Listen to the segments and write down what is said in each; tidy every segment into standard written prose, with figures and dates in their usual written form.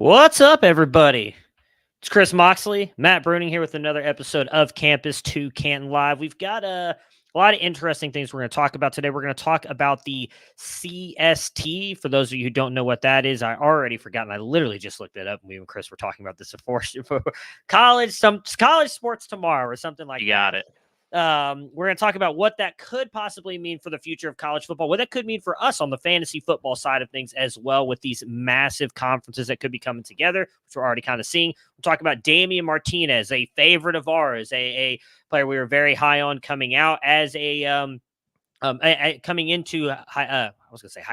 What's up, everybody? It's Chris Moxley, Matt Bruening here with another episode of Campus2Canton Live. We've got a lot of interesting things we're going to talk about today. We're going to talk about the CST. For those of you who don't know what that is, I already forgotten. I literally just looked it up. We and Chris were talking about this before. college sports tomorrow or something like that. You got it. We're going to talk about what that could possibly mean for the future of college football, what that could mean for us on the fantasy football side of things as well, with these massive conferences that could be coming together, which we're already kind of seeing. We'll talk about Damien Martinez, a favorite of ours, a player we were very high on coming out as coming into high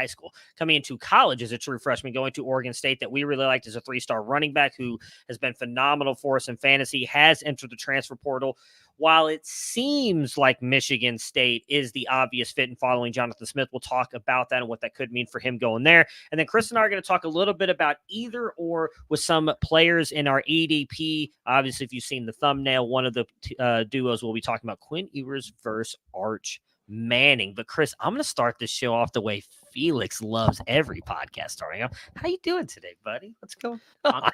school, coming into college as a true freshman, going to Oregon State, that we really liked as a 3-star running back who has been phenomenal for us in fantasy, has entered the transfer portal. While it seems like Michigan State is the obvious fit in following Jonathan Smith, we'll talk about that and what that could mean for him going there. And then Chris and I are going to talk a little bit about either or with some players in our ADP. Obviously, if you've seen the thumbnail, one of the duos we'll be talking about, Quinn Ewers versus Arch Manning. But Chris, I'm going to start this show off the way Felix loves every podcast starting off. How you doing today, buddy? What's going on?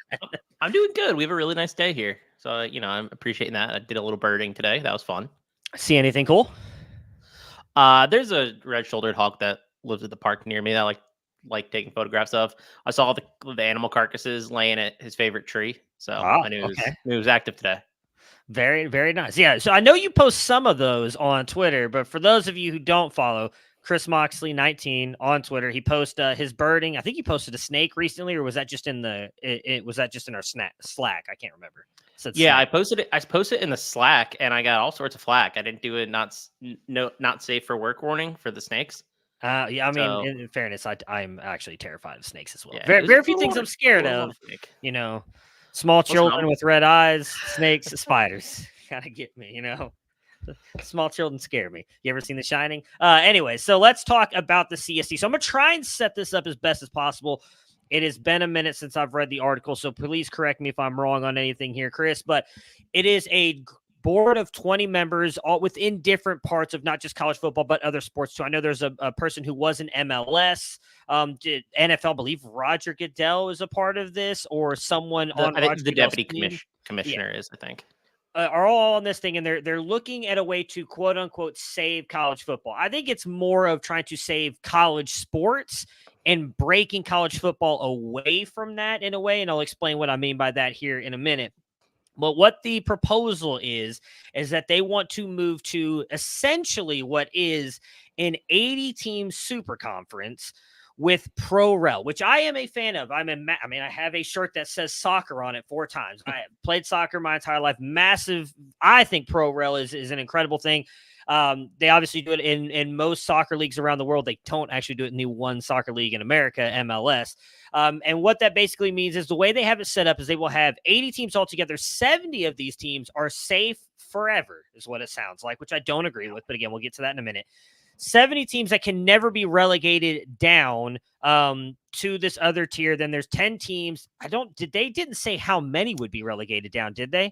I'm doing good. We have a really nice day here. So, I'm appreciating that. I did a little birding today. That was fun. See anything cool? There's a red-shouldered hawk that lives at the park near me that I like taking photographs of. I saw the animal carcasses laying at his favorite tree. So I knew it was active today. Very, very nice. Yeah. So I know you post some of those on Twitter, but for those of you who don't follow, Chris Moxley 19 on Twitter, he posted his birding. I think he posted a snake recently, or was that just in was that just in our Slack? I can't remember. Yeah, I posted it. I posted it in the Slack, and I got all sorts of flack. I didn't do it. Not safe for work warning for the snakes. Yeah, I mean, in fairness, I'm actually terrified of snakes as well. Yeah, very few things I'm scared of. Small children with red eyes, snakes, spiders. Gotta get me, Small children scare me. You ever seen The Shining? Anyway, so let's talk about the CST. So I'm going to try and set this up as best as possible. It has been a minute since I've read the article, so please correct me if I'm wrong on anything here, Chris. But it is a board of 20 members, all within different parts of not just college football, but other sports too. I know there's a person who was in MLS. Did NFL believe Roger Goodell is a part of this, or someone on the deputy commissioner is, I think. Are all on this thing, and they're looking at a way to quote unquote save college football. I think it's more of trying to save college sports and breaking college football away from that in a way, and I'll explain what I mean by that here in a minute. But what the proposal is that they want to move to essentially what is an 80-team super conference with Pro Rel, which I am a fan of. I have a shirt that says soccer on it 4 times. I played soccer my entire life. Massive. I think Pro Rel is an incredible thing. They obviously do it in most soccer leagues around the world. They don't actually do it in the one soccer league in America, MLS. And what that basically means is the way they have it set up is they will have 80 teams altogether. 70 of these teams are safe forever, is what it sounds like, which I don't agree with. But again, we'll get to that in a minute. 70 teams that can never be relegated down to this other tier. Then there's 10 teams. They didn't say how many would be relegated down, did they?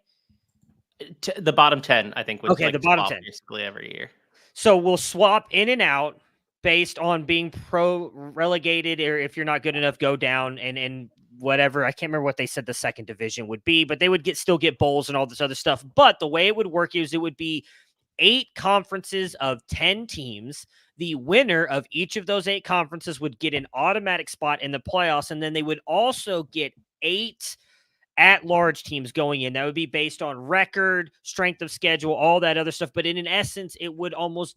The bottom 10, I think, would the bottom 10 basically every year. So we'll swap in and out based on being relegated, or if you're not good enough, go down and whatever. I can't remember what they said the second division would be, but they would still get bowls and all this other stuff. But the way it would work is it would be 8 conferences of 10 teams. The winner of each of those 8 conferences would get an automatic spot in the playoffs, and then they would also get 8 at-large teams going in. That would be based on record, strength of schedule, all that other stuff. But in essence, it would almost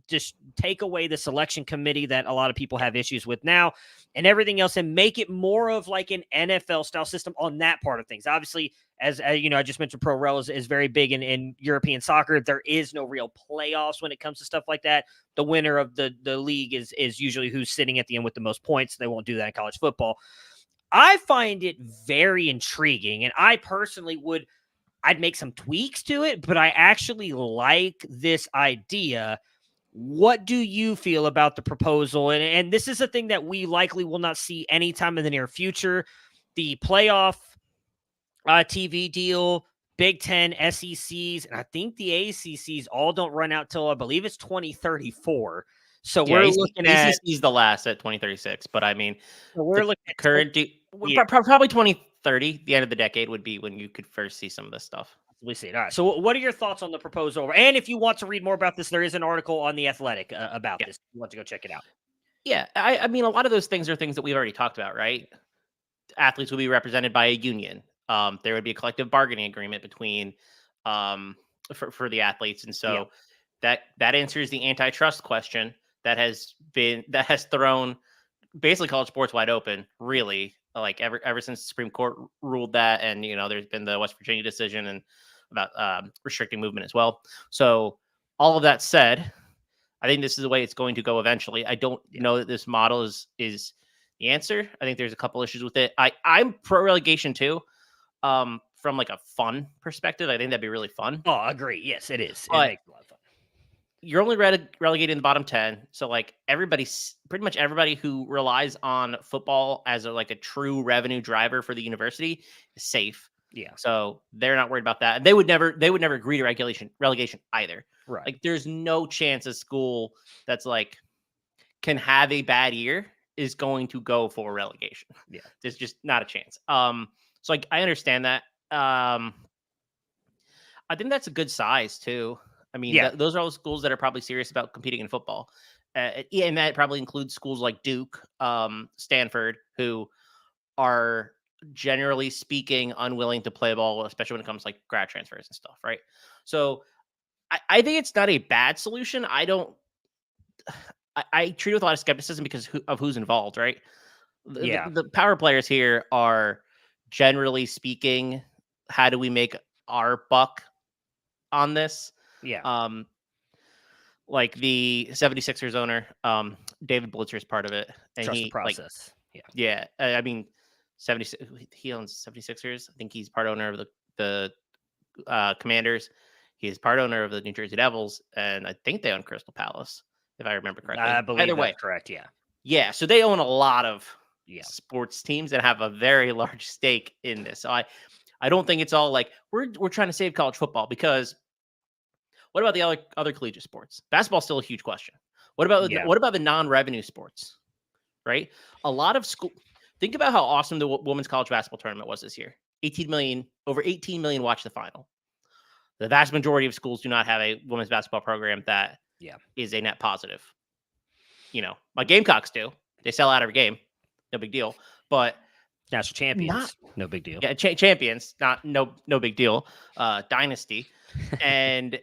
just take away the selection committee that a lot of people have issues with now and everything else, and make it more of like an NFL-style system on that part of things. Obviously, as I just mentioned, Pro Rel is very big in European soccer. There is no real playoffs when it comes to stuff like that. The winner of the league is usually who's sitting at the end with the most points. They won't do that in college football. I find it very intriguing, and I personally I'd make some tweaks to it, but I actually like this idea. What do you feel about the proposal? And this is a thing that we likely will not see anytime in the near future. The playoff TV deal, Big Ten, SECs, and I think the ACCs all don't run out till I believe it's 2034. So we're looking at ACC is the last at 2036, but I mean, so we're looking at current probably 20 30, the end of the decade would be when you could first see some of this stuff. We see it. All right. So, what are your thoughts on the proposal? And if you want to read more about this, there is an article on The Athletic about this. You want to go check it out. Yeah. I mean, a lot of those things are things that we've already talked about, right? Athletes will be represented by a union. There would be a collective bargaining agreement between for the athletes. And so that answers the antitrust question that has thrown basically college sports wide open, really, like ever since the Supreme Court ruled that. And, there's been the West Virginia decision and about restricting movement as well. So all of that said, I think this is the way it's going to go eventually. I don't know that this model is the answer. I think there's a couple issues with it. I'm pro relegation too. From like a fun perspective, I think that'd be really fun. Oh, I agree. Yes, it is. But it makes a lot of fun. You're only relegated in the bottom 10. So like pretty much everybody who relies on football as a true revenue driver for the university is safe. Yeah. So they're not worried about that. And they would never agree to relegation either. Right. Like there's no chance a school that's like can have a bad year is going to go for relegation. Yeah. There's just not a chance. So like I understand that. I think that's a good size too. I mean, those are all schools that are probably serious about competing in football. And that probably includes schools like Duke, Stanford, who are generally speaking unwilling to play ball, especially when it comes to like grad transfers and stuff, right? So I think it's not a bad solution. I treat it with a lot of skepticism because of who's involved, right? The power players here are, generally speaking, how do we make our buck on this? Yeah. Like the 76ers owner, David Blitzer is part of it. And Trust the process. I mean, he owns 76ers. I think he's part owner of the Commanders. He's part owner of the New Jersey Devils. And I think they own Crystal Palace, if I remember correctly. I believe that's correct, yeah. Yeah, so they own a lot of sports teams and have a very large stake in this. So I don't think it's all like we're trying to save college football, because what about the other collegiate sports? Basketball's still a huge question. What about the non-revenue sports? Right? A lot of think about how awesome the women's college basketball tournament was this year. Over 18 million watched the final. The vast majority of schools do not have a women's basketball program that is a net positive. My Gamecocks do. They sell out every game. No big deal. But national champions, no big deal. Yeah, champions, no big deal. Dynasty. And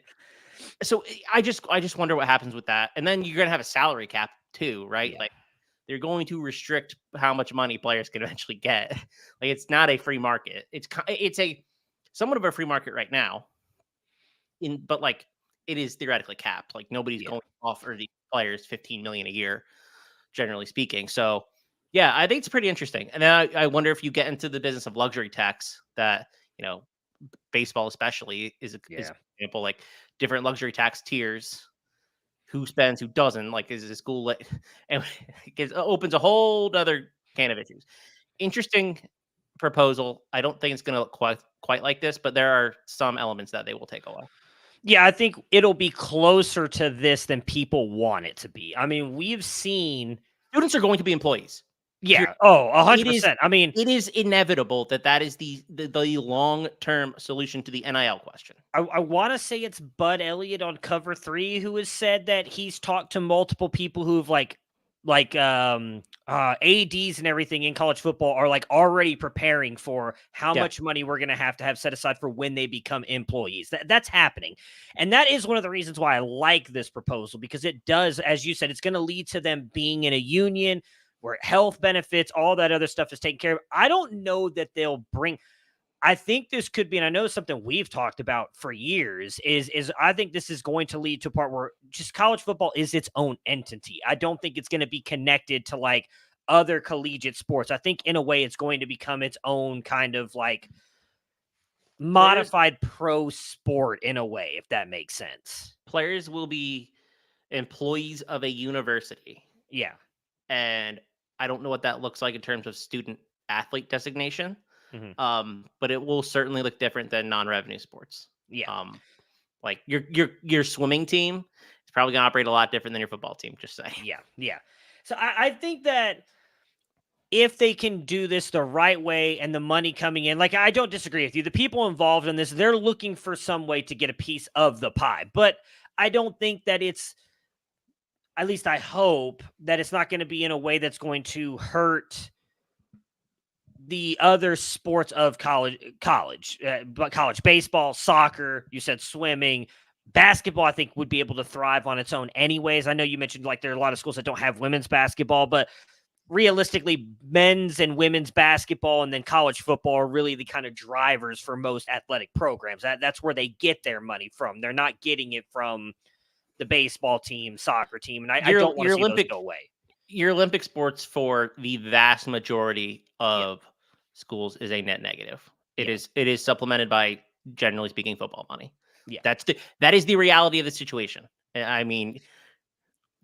so I just wonder what happens with that. And then you're going to have a salary cap too, right? Yeah. Like they're going to restrict how much money players can eventually get. Like it's not a free market. It's a somewhat of a free market right now. But like it is theoretically capped. Like nobody's going to offer the players $15 million a year, generally speaking. So yeah, I think it's pretty interesting. And then I wonder if you get into the business of luxury tax that, baseball especially is an example, like different luxury tax tiers, who spends, who doesn't, like is a school and it opens a whole other can of issues. Interesting proposal. I don't think it's going to look quite like this, but there are some elements that they will take away. Yeah, I think it'll be closer to this than people want it to be. I mean, we've seen students are going to be employees. Yeah. Oh, 100%. I mean, it is inevitable that is the long-term solution to the NIL question. I want to say it's Bud Elliott on Cover 3 who has said that he's talked to multiple people who've ADs and everything in college football are like already preparing for how much money we're going to have set aside for when they become employees. That's happening. And that is one of the reasons why I like this proposal, because it does, as you said, it's going to lead to them being in a union where health benefits, all that other stuff is taken care of. I don't know that they'll bring, I think this could be, and I know something we've talked about for years, is I think this is going to lead to a part where just college football is its own entity. I don't think it's going to be connected to like other collegiate sports. I think in a way it's going to become its own kind of like modified pro sport in a way, if that makes sense. Players will be employees of a university. Yeah. And I don't know what that looks like in terms of student athlete designation. Mm-hmm. But it will certainly look different than non-revenue sports. Yeah. Like your swimming team is probably going to operate a lot different than your football team, just saying. Yeah. So I think that if they can do this the right way and the money coming in, like, I don't disagree with you. The people involved in this, they're looking for some way to get a piece of the pie. But I don't think that it's, at least I hope, that it's not going to be in a way that's going to hurt the other sports of college baseball, soccer, you said swimming, basketball, I think would be able to thrive on its own anyways. I know you mentioned like there are a lot of schools that don't have women's basketball, but realistically, men's and women's basketball and then college football are really the kind of drivers for most athletic programs. That's where they get their money from. They're not getting it from the baseball team, soccer team, and I don't want to see those go away. Your Olympic sports for the vast majority of schools is a net negative. It is supplemented by, generally speaking, football money. Yeah, that is the reality of the situation. I mean,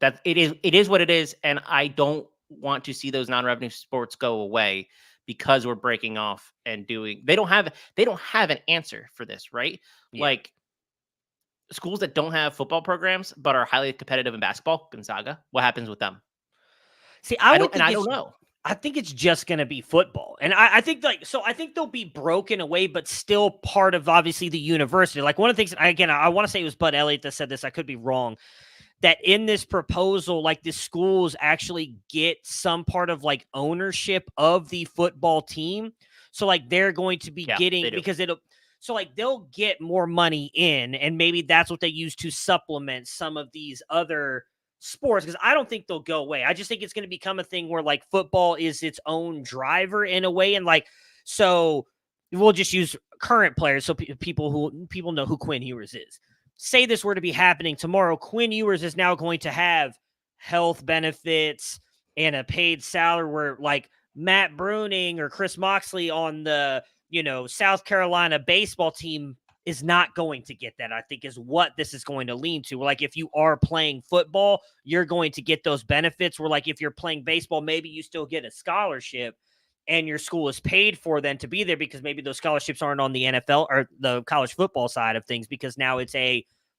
that it is what it is, and I don't want to see those non-revenue sports go away because we're breaking off and doing. They don't have an answer for this, right? Yeah. Like schools that don't have football programs but are highly competitive in basketball, Gonzaga. What happens with them? See, I don't know. I think it's just going to be football. And I think I think they'll be broken away, but still part of obviously the university. Like one of the things, again, I want to say it was Bud Elliott that said this. I could be wrong. That in this proposal, like the schools actually get some part of like ownership of the football team. So like they're going to be getting, because so like they'll get more money in, and maybe that's what they use to supplement some of these other sports, because I don't think they'll go away. I just think it's going to become a thing where like football is its own driver in a way. And like, so we'll just use current players. So people know who Quinn Ewers is. Say this were to be happening tomorrow, Quinn Ewers is now going to have health benefits and a paid salary, where like Matt Bruening or Chris Moxley on the, South Carolina baseball team is not going to get that, I think is what this is going to lean to. Like if you are playing football, you're going to get those benefits, where like if you're playing baseball, maybe you still get a scholarship and your school is paid for then to be there, because maybe those scholarships aren't on the NFL or the college football side of things, because now it's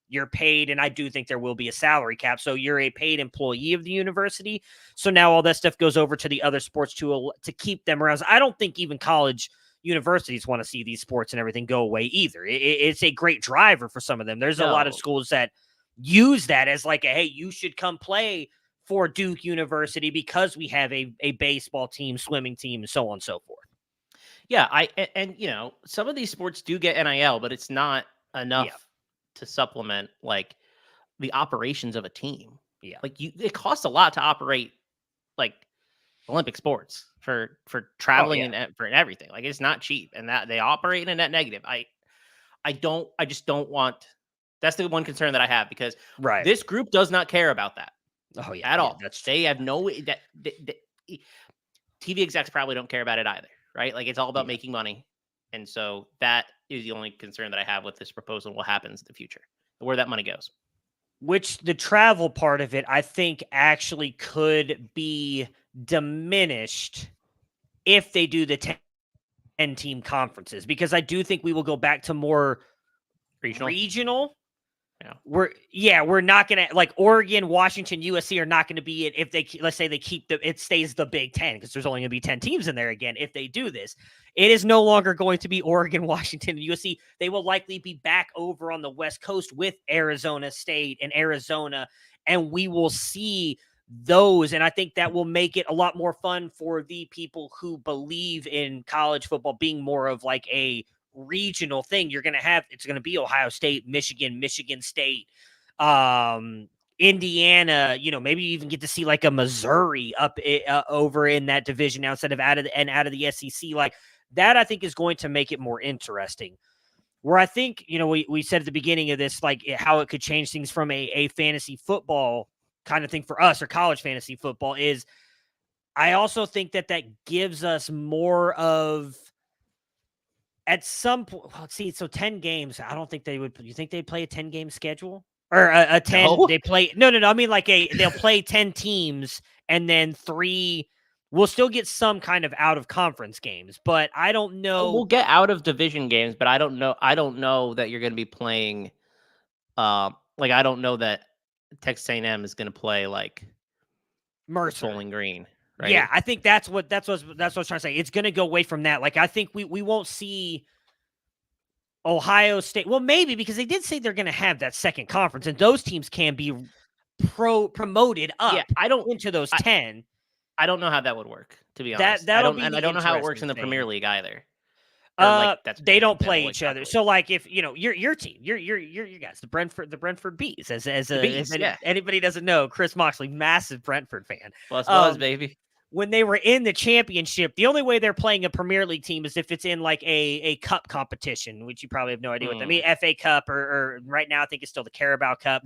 you're paid, and I do think there will be a salary cap. So you're a paid employee of the university. So now all that stuff goes over to the other sports to keep them around. So I don't think even college universities want to see these sports and everything go away either. It's a great driver for some of them. There's a lot of schools that use that as like hey, you should come play for Duke University because we have a baseball team, swimming team, and so on and so forth. Yeah, and some of these sports do get NIL, but it's not enough to supplement like the operations of a team. Yeah, like it costs a lot to operate like Olympic sports for traveling and for everything. Like it's not cheap, and that they operate in a net negative. I just don't want. That's the one concern that I have, because this group does not care about that. Oh yeah, at all. They have no that TV execs probably don't care about it either, right? Like it's all about making money, and so that is the only concern that I have with this proposal and what happens in the future, where that money goes. Which the travel part of it, I think, actually could be diminished if they do the 10-team conferences, because I do think we will go back to more regional. Yeah. We're not going to, like Oregon, Washington, USC are not going to be it if they, let's say they keep it stays the Big Ten, because there's only going to be 10 teams in there again. If they do this, it is no longer going to be Oregon, Washington, and USC. They will likely be back over on the West Coast with Arizona State and Arizona, and we will see those. And I think that will make it a lot more fun for the people who believe in college football being more of like a regional thing. It's going to be Ohio State, Michigan State, Indiana, maybe you even get to see like a Missouri up over in that division now instead of out of the SEC. Like that, I think is going to make it more interesting. Where I think, we said at the beginning of this, like how it could change things from a fantasy football kind of thing for us, or college fantasy football, is I also think that gives us more of, at some point, let's see, so 10 games, I don't think they would. You think they'd play a 10-game schedule? Or a 10, no. They play, no, I mean like they'll play 10 teams, and then 3, we'll still get some kind of out of conference games, but I don't know. We'll get out of division games, but I don't know that you're going to be playing, like I don't know that Texas A&M is going to play like Mercer, Bowling Green. right? Yeah, I think that's what I was trying to say. It's going to go away from that. Like, I think we won't see Ohio State. Well, maybe, because they did say they're going to have that second conference, and those teams can be promoted up into those 10. I don't know how that would work, to be honest. I don't know how it works in the Premier League either. They don't play each other. So, like, if your team, your guys, the Brentford Bees, as anybody doesn't know, Chris Moxley, massive Brentford fan. Buzz, baby. When they were in the championship, the only way they're playing a Premier League team is if it's in like a cup competition, which you probably have no idea what that means. FA Cup or right now I think it's still the Carabao Cup.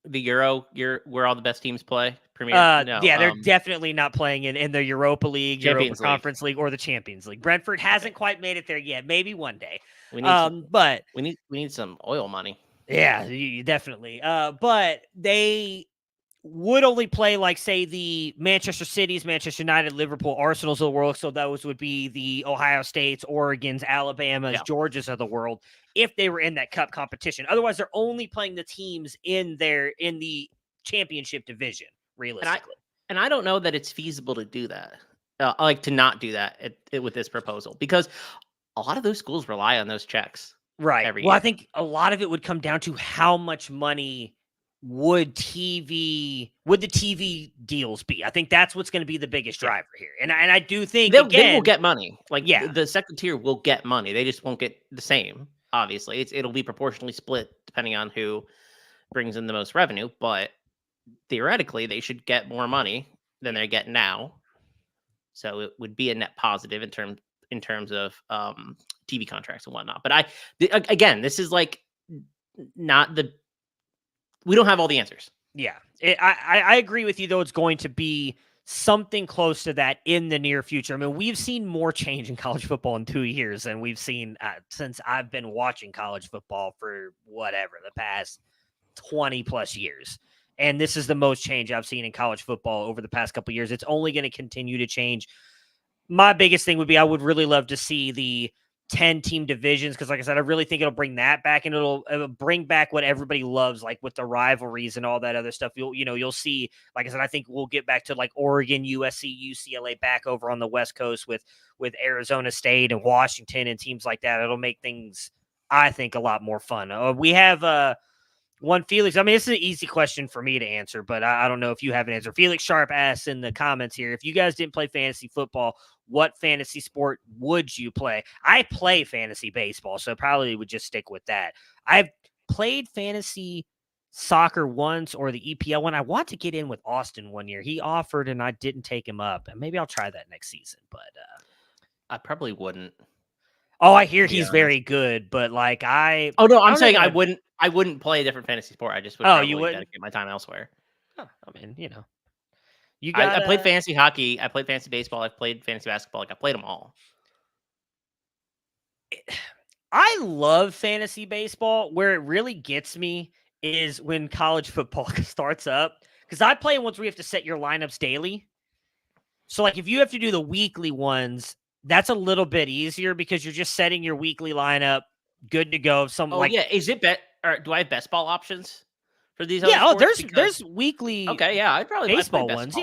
The Euro, where all the best teams play. Premier. Yeah, they're definitely not playing in the Europa League, Europa Conference League, or the Champions League. Brentford hasn't quite made it there yet. Maybe one day. We need some oil money. Yeah, definitely. But they would only play, like, say, the Manchester Cities, Manchester United, Liverpool, Arsenals of the world. So those would be the Ohio States, Oregons, Alabamas, Georgias of the world if they were in that cup competition. Otherwise, they're only playing the teams in the championship division, realistically. And I don't know that it's feasible to do that, to not do that with this proposal, because a lot of those schools rely on those checks. Right. Every year. I think a lot of it would come down to how much money would the TV deals be? I think that's what's going to be the biggest driver here. And I do think they will get money. Like, the second tier will get money. They just won't get the same. Obviously, it'll be proportionally split depending on who brings in the most revenue. But theoretically, they should get more money than they get now. So it would be a net positive in terms of TV contracts and whatnot. But again, this is like not the. We don't have all the answers. Yeah, I agree with you, though. It's going to be something close to that in the near future. I mean, we've seen more change in college football in 2 years than we've seen since I've been watching college football for the past 20 plus years. And this is the most change I've seen in college football over the past couple of years. It's only going to continue to change. My biggest thing would be I would really love to see the 10-team divisions, because, like I said, I really think it'll bring that back, and it'll bring back what everybody loves, like with the rivalries and all that other stuff. You'll see, like I said, I think we'll get back to like Oregon, USC, UCLA back over on the West Coast with Arizona State and Washington and teams like that. It'll make things, I think, a lot more fun. We have one Felix. I mean, this is an easy question for me to answer, but I don't know if you have an answer. Felix Sharp asks in the comments here, if you guys didn't play fantasy football, what fantasy sport would you play? I play fantasy baseball, so probably would just stick with that. I've played fantasy soccer once, or the EPL one. I want to get in with Austin one year. He offered and I didn't take him up, and maybe I'll try that next season, but I probably wouldn't. Oh, I hear he's very good, but like I'm saying I wouldn't play a different fantasy sport. I just would dedicate my time elsewhere. Oh, I mean, I played fantasy hockey. I played fantasy baseball. I've played fantasy basketball. Like, I played them all. I love fantasy baseball. Where it really gets me is when college football starts up, because I play ones where you have to set your lineups daily. So, like, if you have to do the weekly ones, that's a little bit easier because you're just setting your weekly lineup, good to go. Is it do I have best ball options for these? Yeah, there's weekly. Okay, yeah, I'd probably baseball ones.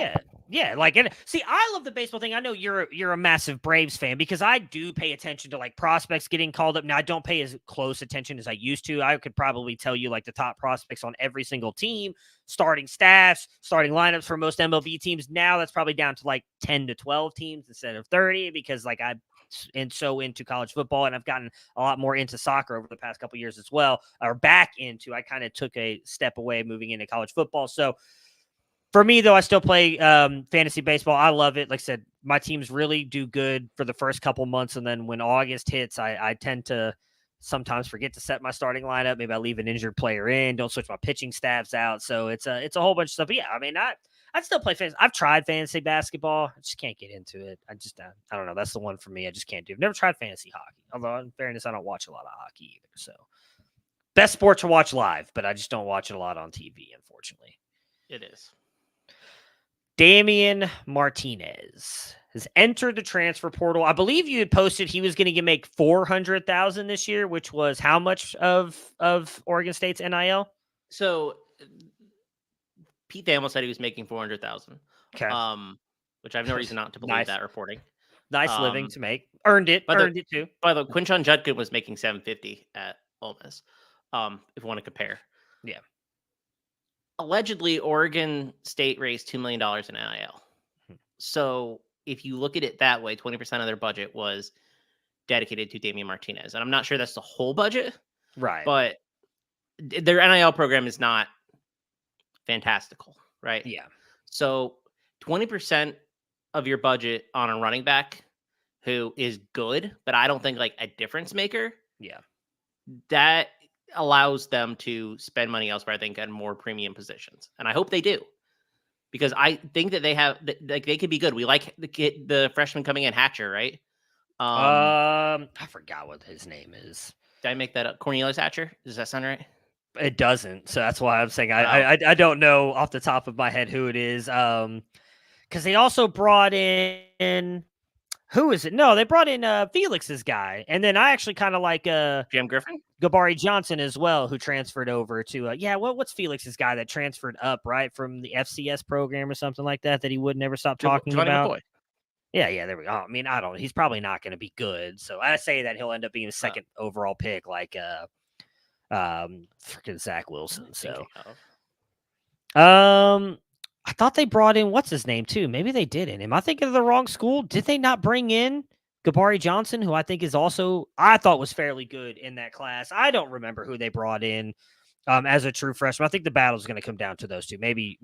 Yeah. Like, and see, I love the baseball thing. I know you're a massive Braves fan, because I do pay attention to like prospects getting called up. Now, I don't pay as close attention as I used to. I could probably tell you like the top prospects on every single team, starting staffs, starting lineups for most MLB teams. Now that's probably down to like 10 to 12 teams instead of 30, because like I'm so into college football, and I've gotten a lot more into soccer over the past couple of years as well, or back into. I kind of took a step away moving into college football. So for me, though, I still play fantasy baseball. I love it. Like I said, my teams really do good for the first couple months, and then when August hits, I tend to sometimes forget to set my starting lineup. Maybe I leave an injured player in, don't switch my pitching staffs out. So it's a whole bunch of stuff. But yeah, I mean, I'd still play fantasy. I've tried fantasy basketball. I just can't get into it. I don't know. That's the one for me. I just can't do. I've never tried fantasy hockey. Although, in fairness, I don't watch a lot of hockey either. So best sport to watch live, but I just don't watch it a lot on TV, unfortunately. It is. Damien Martinez has entered the transfer portal. I believe you had posted he was going to make $400,000 this year, which was how much of Oregon State's NIL? So Pete Thamel said he was making $400,000. Okay. which I have no reason not to believe that reporting. Nice living to make. Earned it too. By the way, Quinshon Judkins was making $750 at Ole Miss. If you want to compare. Yeah. Allegedly, Oregon State raised $2 million in NIL. So if you look at it that way, 20% of their budget was dedicated to Damien Martinez. And I'm not sure that's the whole budget. Right. But their NIL program is not fantastical, right? Yeah. So 20% of your budget on a running back who is good, but I don't think like a difference maker. Yeah. That allows them to spend money elsewhere, I think, at more premium positions. And I hope they do. Because I think that they have, like, they could be good. We like the freshman coming in, Hatcher, right? I forgot what his name is. Did I make that up? Cornelius Hatcher? Does that sound right? It doesn't. So that's why I'm saying I don't know off the top of my head who it is. Because they also brought in, who is it? No, they brought in Felix's guy, and then I actually kind of like Jam Griffin, Gabari Johnson as well, who transferred over to what's Felix's guy that transferred up right from the FCS program or something like that he would never stop talking about. McCoy. Yeah, there we go. I mean, I don't. He's probably not going to be good, so I say that he'll end up being a second overall pick, like freaking Zach Wilson. So, I thought they brought in what's his name too. Maybe they didn't. Am I thinking of the wrong school? Did they not bring in Gabari Johnson, who I think is also I thought was fairly good in that class? I don't remember who they brought in as a true freshman. I think the battle's going to come down to those two. Maybe.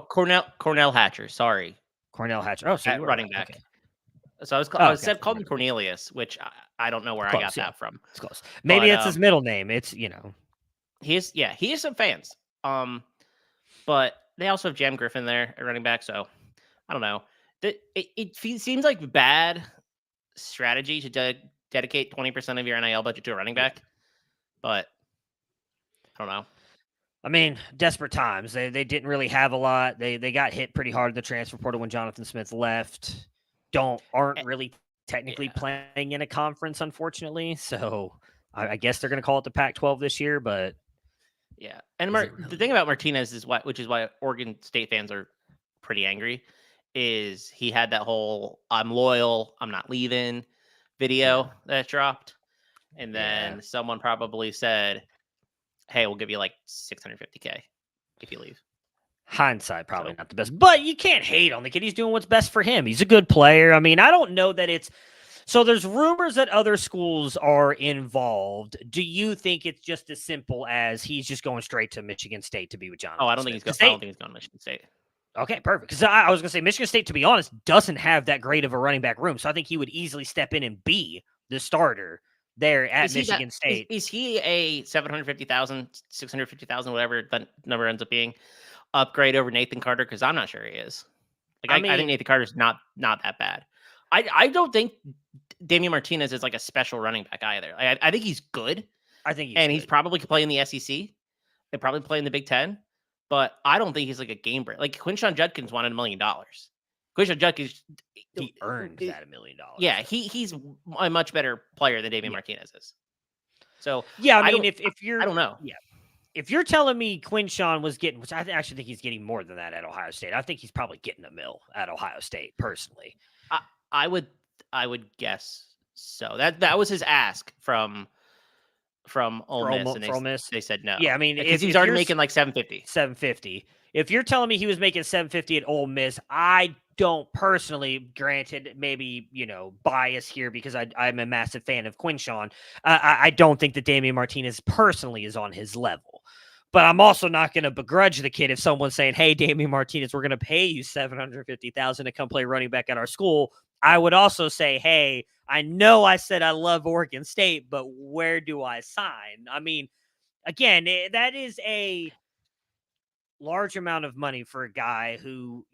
Cornell Hatcher. Sorry, Cornell Hatcher. Oh, so running back. Okay. So I called him Cornelius, which I don't know where I got that from. It's close. Maybe it's his middle name. It's he has some fans. But they also have Jam Griffin there at running back. So I don't know. It seems like bad strategy to dedicate 20% of your NIL budget to a running back. But I don't know. I mean, desperate times. They didn't really have a lot. They got hit pretty hard in the transfer portal when Jonathan Smith left. Aren't really technically playing in a conference, unfortunately. So I guess they're going to call it the Pac-12 this year, but yeah. And the thing about Martinez is which is why Oregon State fans are pretty angry, is he had that whole "I'm loyal, I'm not leaving" video that dropped, and then someone probably said, "Hey, we'll give you like $650K if you leave." Hindsight, probably not the best, but you can't hate on the kid. He's doing what's best for him. He's a good player. I mean, I don't know that it's so. There's rumors that other schools are involved. Do you think it's just as simple as he's just going straight to Michigan State to be with Jonathan? Oh, I don't think he's going to Michigan State. Okay, perfect. Because I was going to say Michigan State, to be honest, doesn't have that great of a running back room, so I think he would easily step in and be the starter there at Michigan State. Is he a 750,000, 650,000, whatever that number ends up being, upgrade over Nathan Carter? Because I'm not sure he is. I think Nathan Carter's not that bad. I don't think Damien Martinez is like a special running back either. I think he's good. He's probably could play in the SEC. They probably play in the Big Ten. But I don't think he's like a game break. Like Quinshon Judkins wanted $1 million. Quinshon Judkins, he earned that $1 million. Yeah, he's a much better player than Damien Martinez is. So yeah, I mean, if you're, I don't know. Yeah, if you're telling me Quinshon was getting, which I actually think he's getting more than that at Ohio State. I think he's probably getting $1 million at Ohio State personally. I would guess so. That was his ask from Ole Miss, and they said no. Yeah, I mean, because he's already making like $750. If you're telling me he was making $750 at Ole Miss, I don't personally, granted, maybe, bias here because I'm a massive fan of Quinshon. I don't think that Damien Martinez personally is on his level. But I'm also not going to begrudge the kid if someone's saying, hey, Damien Martinez, we're going to pay you $750,000 to come play running back at our school. I would also say, hey, I know I said I love Oregon State, but where do I sign? I mean, again, that is a large amount of money for a guy who,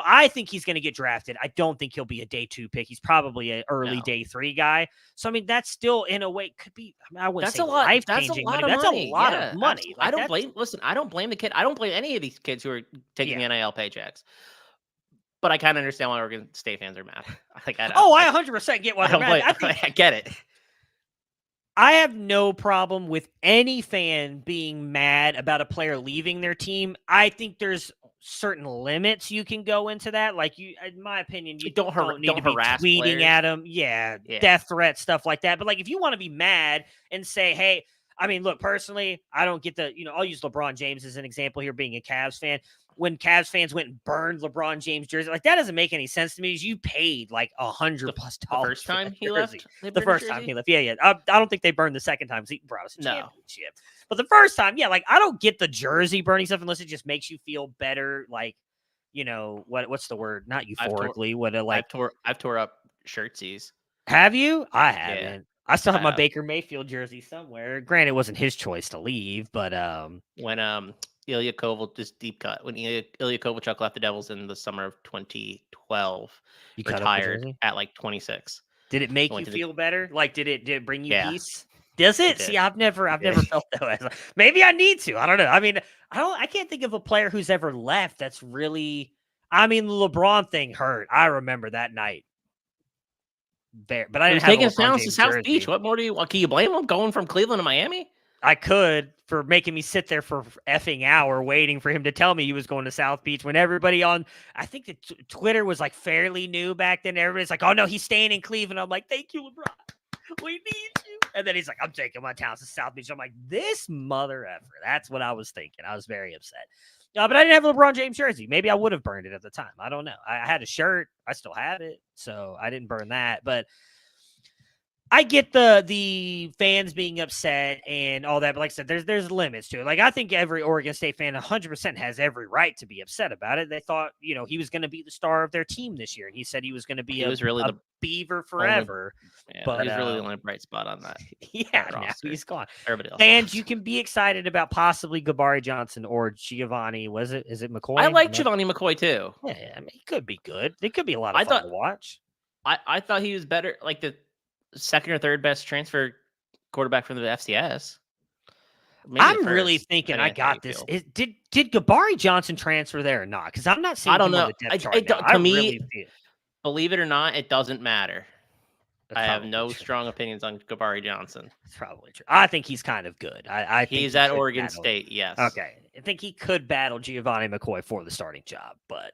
I think he's going to get drafted. I don't think he'll be a day 2 pick. He's probably an early day 3 guy. So, I mean, that's still in a way could be, I wouldn't say life-changing, but that's a lot of money. I don't blame the kid. I don't blame any of these kids who are taking NIL paychecks. But I kind of understand why Oregon State fans are mad. I 100% get why they're mad. I get it. I have no problem with any fan being mad about a player leaving their team. I think there's certain limits you can go into that. Like in my opinion, you don't need to be harass tweeting players. at them. Yeah, death threats, stuff like that. But like, if you want to be mad and say, hey, I mean, look, personally, I don't get I'll use LeBron James as an example here, being a Cavs fan. When Cavs fans went and burned LeBron James jersey, like that doesn't make any sense to me. You paid like $100+ the first time he left. The first time he left, yeah. I don't think they burned the second time. He brought us a championship, but the first time, yeah. Like I don't get the jersey burning stuff unless it just makes you feel better. Like what's the word? Not euphorically. I've tore up shirtsies. Have you? I haven't. Yeah. I still have my Baker Mayfield jersey somewhere. Granted, it wasn't his choice to leave, but when Ilya Kovalchuk just deep cut when Ilya Kovalchuk left the Devils in the summer of 2012, he retired at like 26. Did it make you feel better? Like, did it bring you peace? Does it? See, I've never felt that way. Maybe I need to. I don't know. I mean, I can't think of a player who's ever left that's really. I mean, the LeBron thing hurt. I remember that night. But I didn't have taking us down to South Beach. What more do you want? Can you blame him going from Cleveland to Miami? I could, for making me sit there for effing hour waiting for him to tell me he was going to South Beach when everybody on, I think the Twitter was like fairly new back then. Everybody's like, oh no, he's staying in Cleveland. I'm like, thank you, LeBron. We need you. And then he's like, I'm taking my talents to South Beach. I'm like, this mother effer. That's what I was thinking. I was very upset. But I didn't have a LeBron James jersey. Maybe I would have burned it at the time. I don't know. I had a shirt. I still have it. So I didn't burn that. But I get the fans being upset and all that, but like I said, there's limits to it. Like I think every Oregon State fan 100% has every right to be upset about it. They thought, he was going to be the star of their team this year, and he said he was going to be a Beaver forever. But he's really the only bright spot on that. Yeah, now he's gone. Everybody else. Fans, you can be excited about possibly Gabari Johnson or Giovanni. Is it McCoy? I like Giovanni McCoy too. Yeah, I mean, he could be good. It could be a lot of fun to watch. I thought he was better, like the second or third best transfer quarterback from the FCS. I'm really thinking I got this. Did Gabari Johnson transfer there or not? Because I'm not seeing. I don't know. To me, believe it or not, it doesn't matter. I have no strong opinions on Gabari Johnson. That's probably true. I think he's kind of good. I think he's at Oregon State. Yes. Okay. I think he could battle Giovanni McCoy for the starting job, but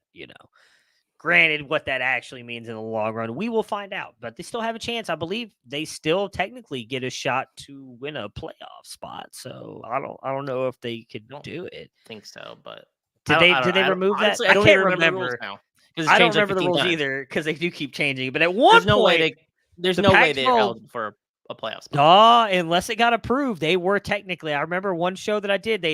granted, what that actually means in the long run, we will find out. But they still have a chance. I believe they still technically get a shot to win a playoff spot. So I don't know if they could do it. Think so, but did they remove that? Honestly, I don't can't remember now. I don't remember the rules either because they do keep changing. But at one point, there's no way they're eligible for a playoff spot. Unless it got approved, they were technically. I remember one show that I did.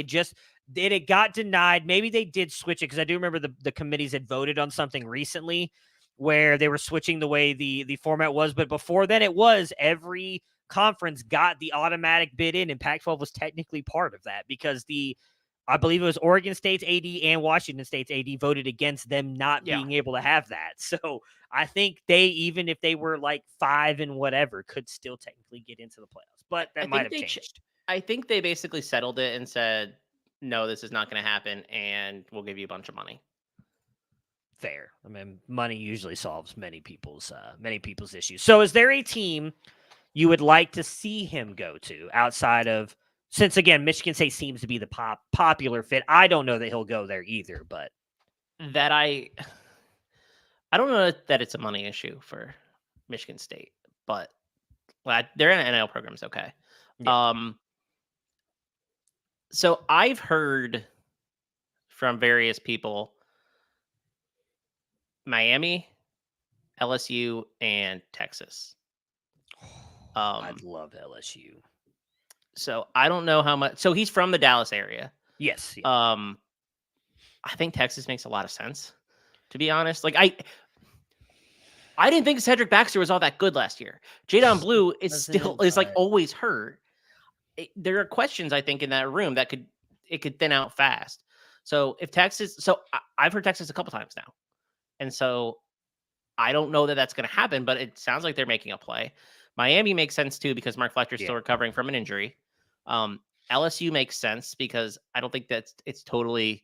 It got denied. Maybe they did switch it because I do remember the committees had voted on something recently where they were switching the way the format was. But before then, it was every conference got the automatic bid in, and Pac-12 was technically part of that because I believe it was Oregon State's AD and Washington State's AD voted against them not being able to have that. So I think even if they were like 5 and whatever, could still technically get into the playoffs. But that might have changed. I think they basically settled it and said, no, this is not going to happen, and we'll give you a bunch of money. Fair. I mean, money usually solves many people's issues. So is there a team you would like to see him go to outside of, since again, Michigan State seems to be the popular fit. I don't know that he'll go there either, but that I don't know that it's a money issue for Michigan State, but their NIL program is okay. Yeah. So I've heard from various people, Miami, LSU, and Texas. I'd love LSU. So I don't know how much. So he's from the Dallas area. Yes. Yeah. I think Texas makes a lot of sense, to be honest. Like I didn't think Cedric Baxter was all that good last year. Jadon Blue is like always hurt. There are questions, I think, in that room that could thin out fast. So if Texas, I've heard Texas a couple times now, and so I don't know that that's going to happen, but it sounds like they're making a play. Miami makes sense too because Mark Fletcher's still recovering from an injury. LSU makes sense because I don't think that it's totally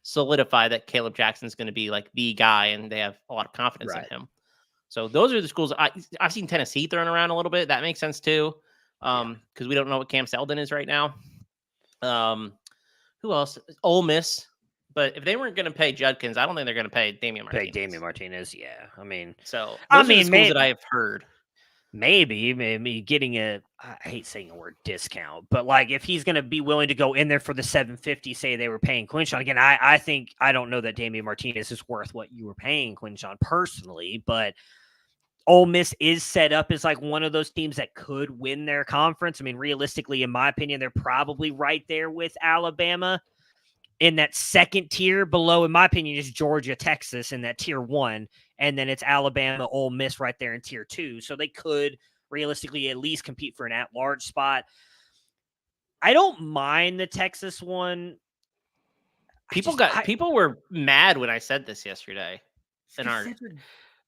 solidified that Caleb Jackson's going to be like the guy, and they have a lot of confidence in him. So those are the schools. I've seen Tennessee thrown around a little bit. That makes sense too. Because we don't know what Cam Seldon is right now. Who else? Ole Miss But if they weren't going to pay Judkins, I don't think they're going to pay Damien Martinez. Yeah. I mean, so those are the schools that I have heard. Maybe getting I hate saying the word discount, but like if he's going to be willing to go in there for the $750, say they were paying Quinshon again, I don't know that Damien Martinez is worth what you were paying Quinshon personally, but Ole Miss is set up as like one of those teams that could win their conference. I mean, realistically, in my opinion, they're probably right there with Alabama in that second tier below, in my opinion, is Georgia, Texas in that tier 1. And then it's Alabama, Ole Miss right there in tier 2. So they could realistically at least compete for an at-large spot. I don't mind the Texas one. People were mad when I said this yesterday.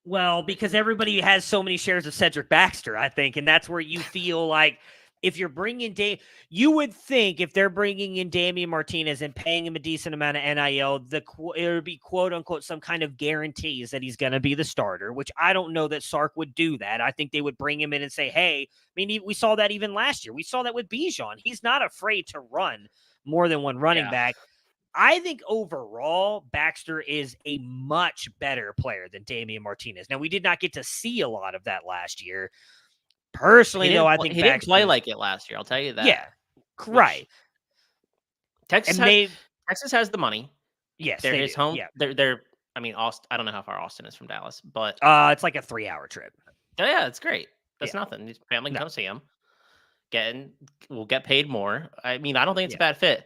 Because everybody has so many shares of Cedric Baxter, I think, and that's where you feel like if you're bringing you would think if they're bringing in Damien Martinez and paying him a decent amount of NIL, it would be quote unquote some kind of guarantees that he's going to be the starter, which I don't know that Sark would do that. I think they would bring him in and say, hey, I mean, we saw that even last year. We saw that with Bijan. He's not afraid to run more than one running back. I think overall, Baxter is a much better player than Damien Martinez. Now, we did not get to see a lot of that last year. Personally, though, I think he didn't play like it last year. I'll tell you that. Yeah, right. Texas has the money. Yes, they're his home. Yeah. They're. I mean, Austin. I don't know how far Austin is from Dallas, but it's like a 3-hour trip. Yeah, it's great. That's nothing. His family can come see him. We'll get paid more. I mean, I don't think it's a bad fit.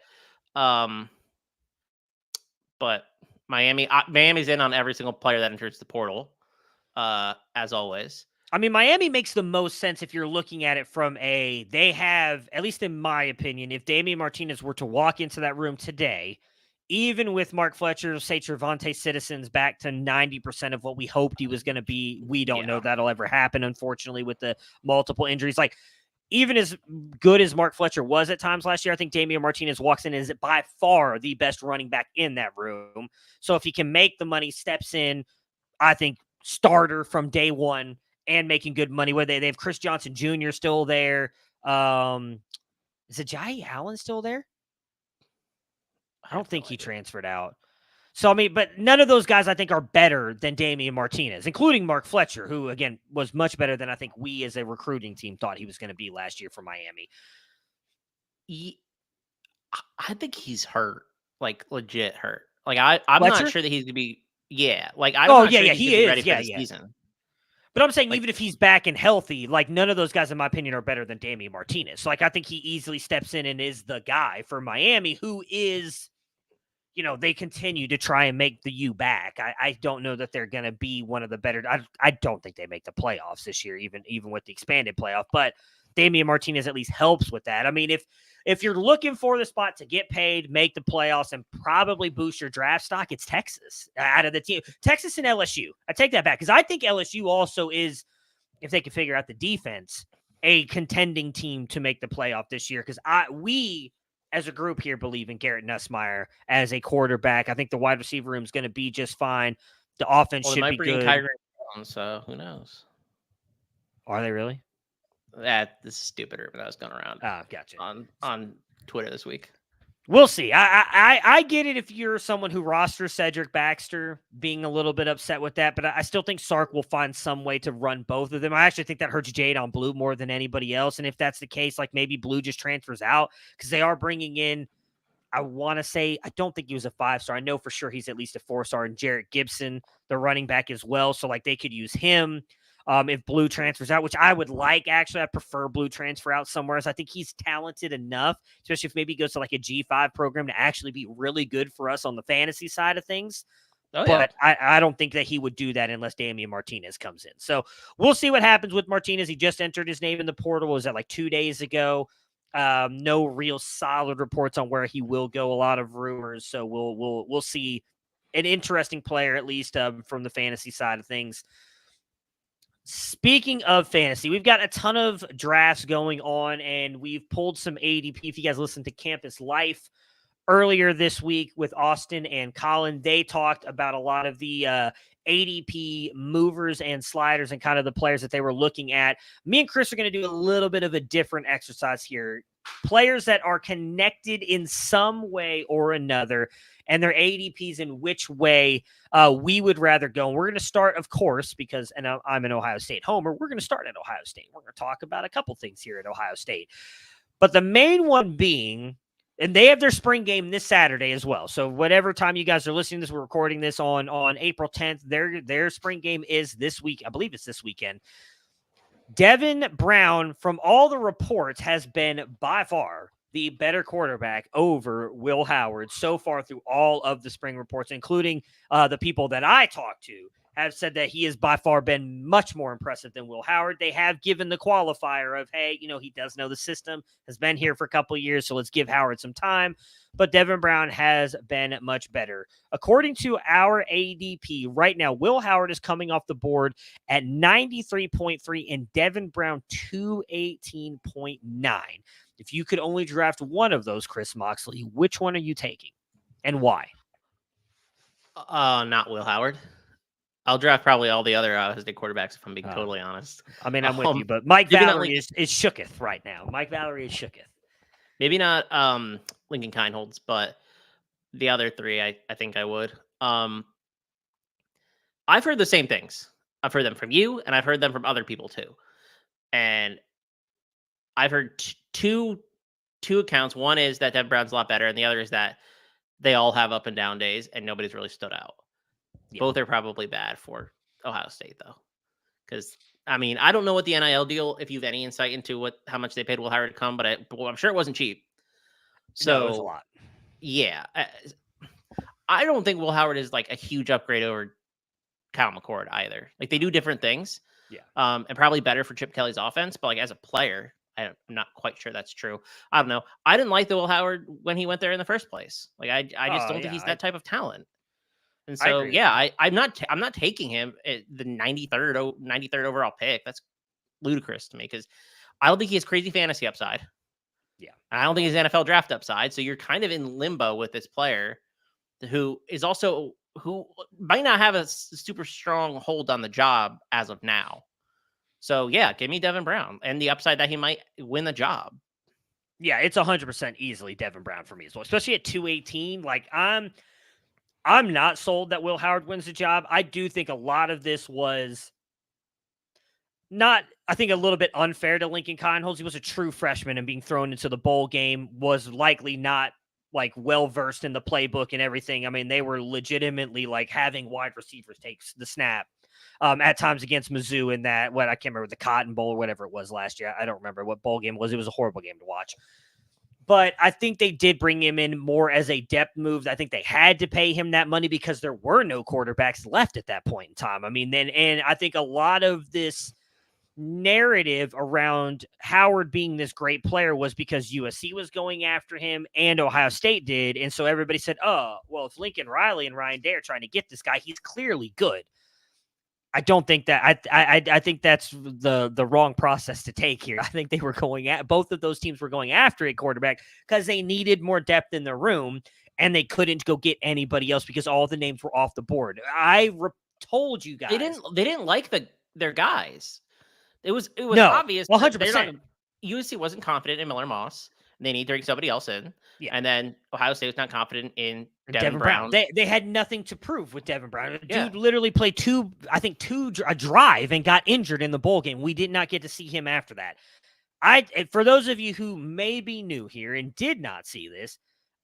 But Miami's in on every single player that enters the portal, as always. I mean, Miami makes the most sense if you're looking at it from they have, at least in my opinion, if Damien Martinez were to walk into that room today, even with Mark Fletcher, say Trevante Citizens back to 90% of what we hoped he was going to be, we don't know that'll ever happen, unfortunately, with the multiple injuries. Like, even as good as Mark Fletcher was at times last year, I think Damien Martinez walks in and is by far the best running back in that room. So if he can make the money, steps in, I think starter from day one and making good money. Where they have Chris Johnson Jr. still there. Is it Jai Allen still there? I don't think he transferred out. So, I mean, but none of those guys I think are better than Damien Martinez, including Mark Fletcher, who, again, was much better than I think we as a recruiting team thought he was going to be last year for Miami. I think he's hurt, like legit hurt. Like I'm not sure that he's going to be, like I'm not sure he is ready for the season. But I'm saying even if he's back and healthy, like none of those guys, in my opinion, are better than Damien Martinez. So, like, I think he easily steps in and is the guy for Miami who is, they continue to try and make the U back. I don't know that they're going to be one of the better. I don't think they make the playoffs this year, even with the expanded playoff. But Damien Martinez at least helps with that. I mean, if you're looking for the spot to get paid, make the playoffs, and probably boost your draft stock, it's Texas out of the team. Texas and LSU. I take that back because I think LSU also is, if they can figure out the defense, a contending team to make the playoff this year because we as a group here believe in Garrett Nussmeier as a quarterback. I think the wide receiver room is going to be just fine. The offense should be good. Kyrie Brown, so who knows? Are they really? This is stupid rumor that was going around. Gotcha. On Twitter this week. We'll see. I get it if you're someone who rosters Cedric Baxter, being a little bit upset with that, but I still think Sark will find some way to run both of them. I actually think that hurts Jade on Blue more than anybody else, and if that's the case, like maybe Blue just transfers out because they are bringing in, I want to say, I don't think he was a 5-star. I know for sure he's at least a 4-star, and Jarrett Gibson, the running back as well, so like they could use him. If Blue transfers out, which I would like, actually, I prefer Blue transfer out somewhere else. I think he's talented enough, especially if maybe he goes to like a G5 program to actually be really good for us on the fantasy side of things. But I don't think that he would do that unless Damien Martinez comes in. So we'll see what happens with Martinez. He just entered his name in the portal. Was that like 2 days ago? No real solid reports on where he will go. A lot of rumors. So we'll see an interesting player, at least from the fantasy side of things. Speaking of fantasy, we've got a ton of drafts going on, and we've pulled some ADP. If you guys listened to Campus Life earlier this week with Austin and Colin, they talked about a lot of the ADP movers and sliders and kind of the players that they were looking at. Me and Chris are going to do a little bit of a different exercise here. players that are connected in some way or another, and their ADPs in which way we would rather go. And we're going to start, of course, because and I'm an Ohio State homer, we're going to start at Ohio State. We're going to talk about a couple things here at Ohio State. But the main one being, and they have their spring game this Saturday as well. So whatever time you guys are listening to this, we're recording this on April 10th. Their spring game is this week. I believe it's this weekend. Devin Brown, from all the reports, has been by far the better quarterback over Will Howard so far through all of the spring reports, including the people that I talked to have said that he has by far been much more impressive than Will Howard. They have given the qualifier of, hey, he does know the system, has been here for a couple of years, so let's give Howard some time. But Devin Brown has been much better. According to our ADP right now, Will Howard is coming off the board at 93.3 and Devin Brown 218.9. If you could only draft one of those, Chris Moxley, which one are you taking and why? Not Will Howard. I'll draft probably all the other Ohio State quarterbacks if I'm being totally honest. I mean, I'm with you, but Mike Valerie is shooketh right now. Mike Valerie is shooketh. Maybe not Lincoln Kindholz, but the other three, I think I would. I've heard the same things. I've heard them from you, and I've heard them from other people too. And I've heard two accounts. One is that Devin Brown's a lot better, and the other is that they all have up and down days, and nobody's really stood out. Yeah. Both are probably bad for Ohio State, though. Because, I mean, I don't know what the NIL deal, if you have any insight into how much they paid Will Howard to come, but I'm sure it wasn't cheap. So, no, it was a lot. Yeah. I don't think Will Howard is like a huge upgrade over Kyle McCord either. Like, they do different things. Yeah. And probably better for Chip Kelly's offense, but like as a player, I'm not quite sure that's true. I don't know. I didn't like the Will Howard when he went there in the first place. Like, I just don't think he's that type of talent. And so, I'm not taking him at the 93rd overall pick. That's ludicrous to me because I don't think he has crazy fantasy upside. Yeah. And I don't think he's NFL draft upside. So you're kind of in limbo with this player who might not have a super strong hold on the job as of now. So yeah, give me Devin Brown and the upside that he might win the job. Yeah, it's 100% easily Devin Brown for me as well, especially at 218. Like I'm not sold that Will Howard wins the job. I do think a lot of this was a little bit unfair to Lincoln Kindholz. He was a true freshman and being thrown into the bowl game was likely not like well-versed in the playbook and everything. I mean, they were legitimately like having wide receivers take the snap at times against Mizzou in that, I can't remember, the Cotton Bowl or whatever it was last year. I don't remember what bowl game it was. It was a horrible game to watch. But I think they did bring him in more as a depth move. I think they had to pay him that money because there were no quarterbacks left at that point in time. I mean, and I think a lot of this narrative around Howard being this great player was because USC was going after him and Ohio State did. And so everybody said, oh, well, if Lincoln Riley and Ryan Day are trying to get this guy, he's clearly good. I don't think that I think that's the wrong process to take here. I think they were both of those teams were going after a quarterback because they needed more depth in the room and they couldn't go get anybody else because all the names were off the board. I told you guys they didn't like their guys. It was obvious. 100%. USC wasn't confident in Miller Moss. They need to bring somebody else in. Yeah. And then Ohio State was not confident in Devin Brown. They had nothing to prove with Devin Brown. Dude literally played a drive and got injured in the bowl game. We did not get to see him after that. For those of you who may be new here and did not see this,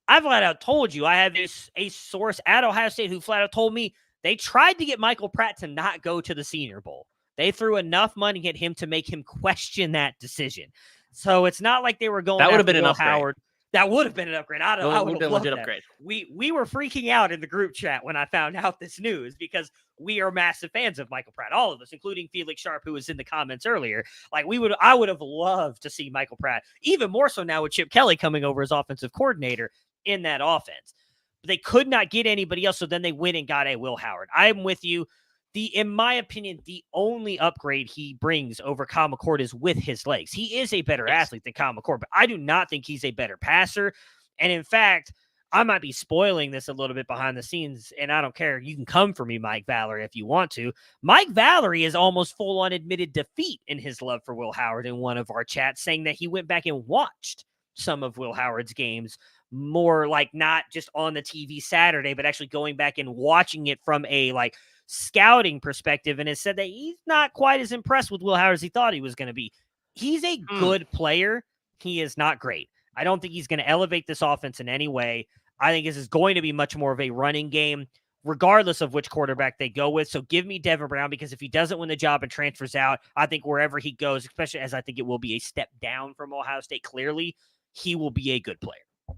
I flat out told you, I have a source at Ohio State who flat out told me they tried to get Michael Pratt to not go to the Senior Bowl. They threw enough money at him to make him question that decision. So it's not like they were going. That would have been Will Howard. That would have been an upgrade. I would have been a legit upgrade. We were freaking out in the group chat when I found out this news because we are massive fans of Michael Pratt, all of us, including Felix Sharp, who was in the comments earlier. Like I would have loved to see Michael Pratt, even more so now with Chip Kelly coming over as offensive coordinator in that offense. But they could not get anybody else, so then they went and got a Will Howard. I'm with you. In my opinion, the only upgrade he brings over Kyle McCord is with his legs. He is a better athlete than Kyle McCord, but I do not think he's a better passer. And in fact, I might be spoiling this a little bit behind the scenes, and I don't care. You can come for me, Mike Valerie, if you want to. Mike Valerie is almost full-on admitted defeat in his love for Will Howard in one of our chats, saying that he went back and watched some of Will Howard's games, more like not just on the TV Saturday, but actually going back and watching it from a like scouting perspective, and has said that he's not quite as impressed with Will Howard as he thought he was going to be. He's a good player. He is not great. I don't think he's going to elevate this offense in any way. I think this is going to be much more of a running game, regardless of which quarterback they go with. So give me Devin Brown, because if he doesn't win the job and transfers out, I think wherever he goes, especially as I think it will be a step down from Ohio State, clearly, he will be a good player.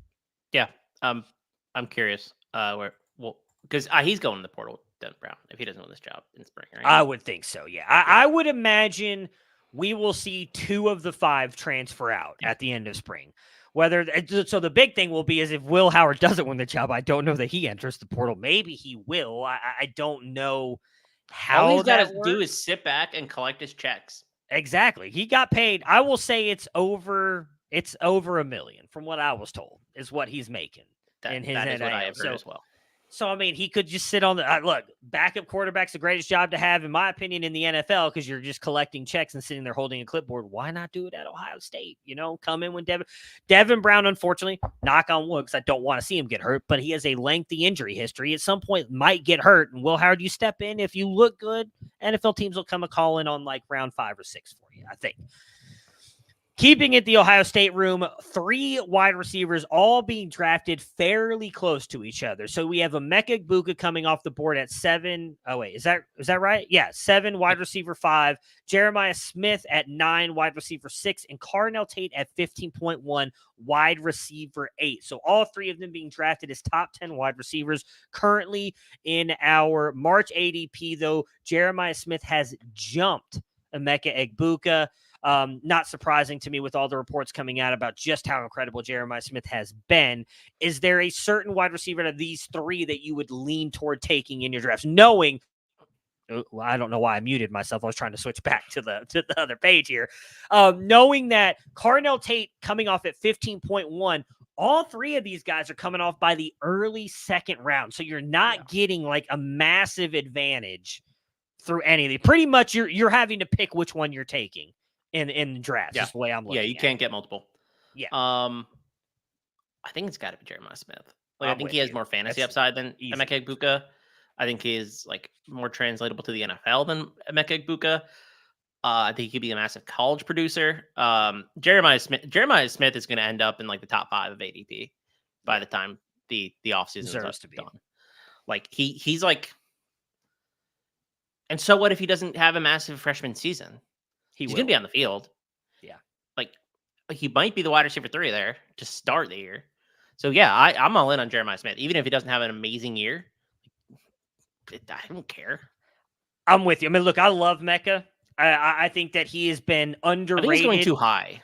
Yeah. I'm curious because he's going to the portal, Devin Brown, if he doesn't win this job in spring, right? I would think so, yeah. I would imagine we will see 2 of the 5 transfer out at the end of spring. So the big thing will be is if Will Howard doesn't win the job, I don't know that he enters the portal. Maybe he will. I don't know how. All he's got to do is sit back and collect his checks. Exactly. He got paid. I will say it's over $1 million from what I was told is what he's making in his that NIL. Is what I have heard as well. So, I mean, he could just sit on the look, backup quarterback's the greatest job to have, in my opinion, in the NFL, because you're just collecting checks and sitting there holding a clipboard. Why not do it at Ohio State? Come in when Devin Brown, unfortunately, knock on wood, because I don't want to see him get hurt, but he has a lengthy injury history. At some point, might get hurt. And Will Howard, you step in. If you look good, NFL teams will come a call in on like round 5 or 6 for you, I think. Keeping it the Ohio State room, 3 wide receivers all being drafted fairly close to each other. So we have Emeka Egbuka coming off the board at 7. Oh, wait, is that right? Yeah, 7, wide receiver 5. Jeremiah Smith at 9, wide receiver 6. And Carnell Tate at 15.1, wide receiver 8. So all 3 of them being drafted as top 10 wide receivers. Currently in our March ADP, though, Jeremiah Smith has jumped Emeka Egbuka. Not surprising to me with all the reports coming out about just how incredible Jeremiah Smith has been. Is there a certain wide receiver out of these 3 that you would lean toward taking in your drafts, knowing? Well, I don't know why I muted myself. I was trying to switch back to the other page here. Knowing that Carnell Tate coming off at 15.1, all 3 of these guys are coming off by the early 2nd round. So you're not getting like a massive advantage through any of these. Pretty much you're having to pick which one you're taking in the draft. Just the way I'm looking. Yeah, you can't get multiple. Yeah. I think it's got to be Jeremiah Smith. I think he has more fantasy upside than Emeka Egbuka. I think he is like more translatable to the NFL than Emeka Egbuka. I think he could be a massive college producer. Jeremiah Smith is going to end up in like the top 5 of ADP by the time the offseason is done. Like he's like, and so what if he doesn't have a massive freshman season? He's going to be on the field. Yeah. Like he might be the wide receiver 3 there to start the year. So yeah, I'm all in on Jeremiah Smith. Even if he doesn't have an amazing year, I don't care. I'm with you. I mean, look, I love Mecca. I think that he has been underrated. I think he's going too high.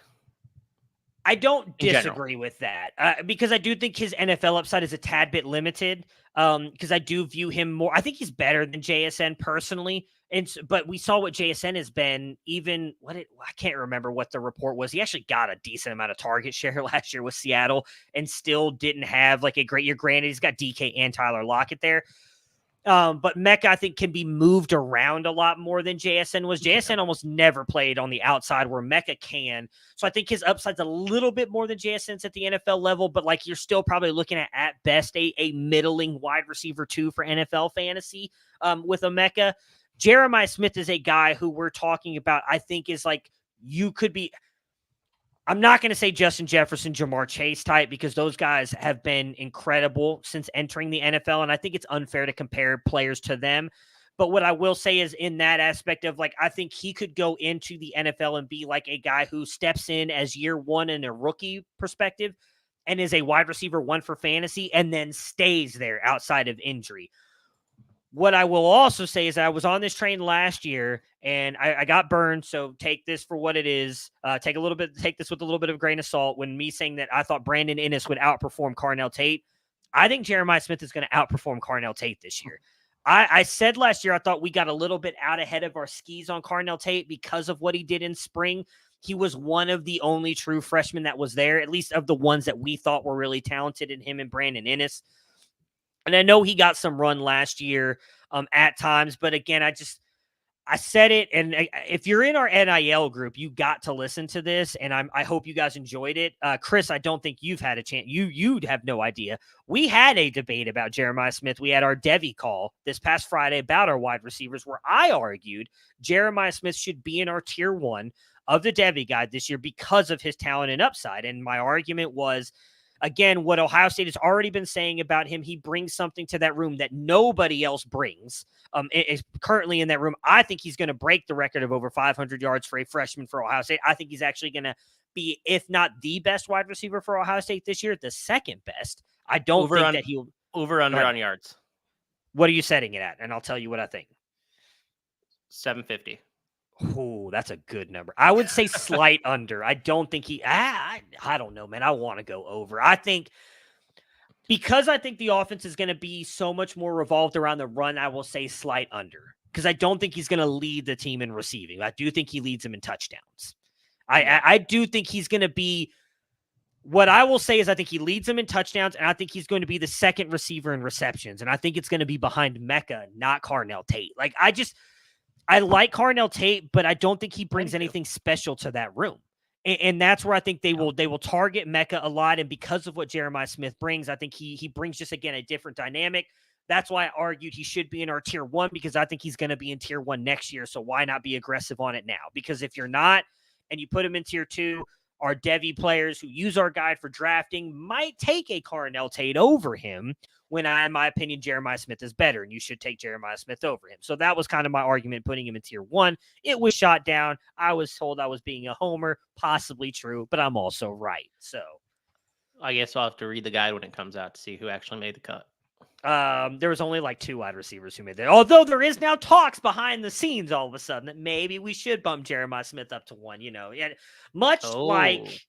I don't disagree with that because I do think his NFL upside is a tad bit limited because I do view him more. I think he's better than JSN personally. But we saw what JSN has been. Even I can't remember what the report was. He actually got a decent amount of target share last year with Seattle and still didn't have like a great year. Granted, he's got DK and Tyler Lockett there. But Mecca, I think, can be moved around a lot more than JSN was. JSN almost never played on the outside where Mecca can. So I think his upside's a little bit more than JSN's at the NFL level, but like you're still probably looking at best a middling wide receiver 2 for NFL fantasy with a Mecca. Jeremiah Smith is a guy who we're talking about, I think is like, you could be, I'm not going to say Justin Jefferson, Jamar Chase type, because those guys have been incredible since entering the NFL. And I think it's unfair to compare players to them. But what I will say is in that aspect of like, I think he could go into the NFL and be like a guy who steps in as year 1 in a rookie perspective and is a wide receiver 1 for fantasy and then stays there outside of injury. What I will also say is that I was on this train last year and I got burned. So take this for what it is. Take this with a little bit of a grain of salt when me saying that I thought Brandon Inniss would outperform Carnell Tate. I think Jeremiah Smith is going to outperform Carnell Tate this year. I said last year, I thought we got a little bit out ahead of our skis on Carnell Tate because of what he did in spring. He was one of the only true freshmen that was there, at least of the ones that we thought were really talented in him and Brandon Inniss. And I know he got some run last year at times, but again, I said it, and if you're in our NIL group, you got to listen to this, and I hope you guys enjoyed it. Chris, I don't think you've had a chance. You'd have no idea. We had a debate about Jeremiah Smith. We had our Devy call this past Friday about our wide receivers, where I argued Jeremiah Smith should be in our tier 1 of the Devy guide this year because of his talent and upside. And my argument was, again, what Ohio State has already been saying about him, he brings something to that room that nobody else brings. Is currently in that room. I think he's going to break the record of over 500 yards for a freshman for Ohio State. I think he's actually going to be, if not the best wide receiver for Ohio State this year, the second best. I don't think that he'll over-under on yards. What are you setting it at? And I'll tell you what I think. 750. Oh, that's a good number. I would say slight under. I don't think I don't know, man. I want to go over. I think because I think the offense is going to be so much more revolved around the run, I will say slight under because I don't think he's going to lead the team in receiving. I do think he leads them in touchdowns. I do think he's going to be what I will say is I think he leads them in touchdowns, and I think he's going to be the second receiver in receptions, and I think it's going to be behind Mecca, not Carnell Tate. Like I like Carnell Tate, but I don't think he brings anything special to that room. And that's where I think they will target Mecca a lot. And because of what Jeremiah Smith brings, I think he brings just, again, a different dynamic. That's why I argued he should be in our tier 1 because I think he's going to be in tier 1 next year. So why not be aggressive on it now? Because if you're not and you put him in tier 2, our Devy players who use our guide for drafting might take a Carnell Tate over him when in my opinion, Jeremiah Smith is better and you should take Jeremiah Smith over him. So that was kind of my argument, putting him in tier 1. It was shot down. I was told I was being a homer, possibly true, but I'm also right. So I guess I'll have to read the guide when it comes out to see who actually made the cut. There was only like 2 wide receivers who made that. Although there is now talks behind the scenes all of a sudden that maybe we should bump Jeremiah Smith up to 1, Yeah, like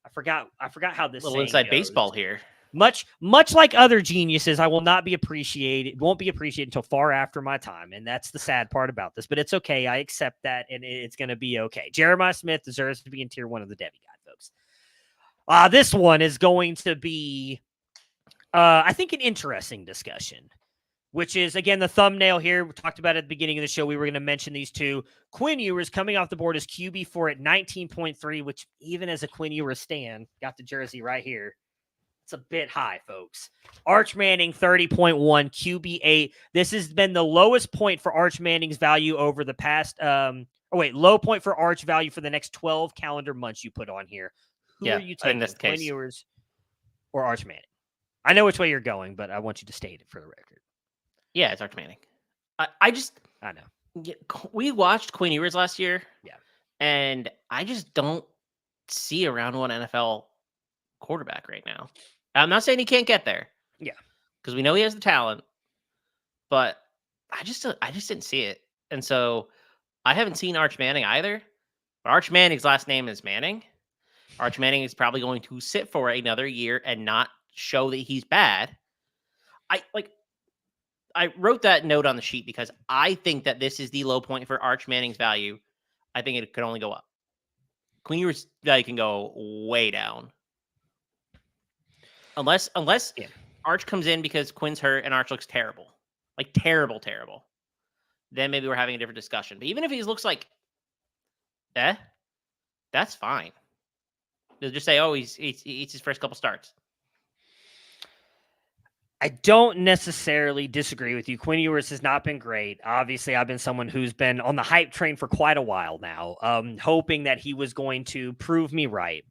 I forgot how this little inside baseball here. Much like other geniuses, I will not be appreciated. Won't be appreciated until far after my time, and that's the sad part about this. But it's okay. I accept that, and it's going to be okay. Jeremiah Smith deserves to be in tier 1 of the Devy guide, folks. This one is going to be, I think, an interesting discussion, which is, again, the thumbnail here. We talked about it at the beginning of the show. We were going to mention these two. Quinn Ewers coming off the board as QB4 at 19.3, which even as a Quinn Ewers stan, got the jersey right here. It's a bit high, folks. Arch Manning, 30.1, QB8. This has been the lowest point for Arch Manning's value over the past, low point for Arch value for the next 12 calendar months you put on here. Who are you taking, Quinn Ewers or Arch Manning? I know which way you're going, but I want you to state it for the record. Yeah, it's Arch Manning. I know. We watched Quinn Ewers last year. Yeah. And I just don't see around one NFL quarterback right now. I'm not saying he can't get there. Yeah. Because we know he has the talent. But I just didn't see it. And so I haven't seen Arch Manning either. But Arch Manning's last name is Manning. Arch Manning is probably going to sit for another year and not show that he's bad. I wrote that note on the sheet because I think that this is the low point for Arch Manning's value. I think it could only go up. Quinn Ewers' value can go way down. Unless Arch comes in because Quinn's hurt and Arch looks terrible. Like terrible. Then maybe we're having a different discussion. But even if he looks like that's fine. They'll just say, he's his first couple starts. I don't necessarily disagree with you. Quinn Ewers has not been great. Obviously, I've been someone who's been on the hype train for quite a while now, hoping that he was going to prove me right.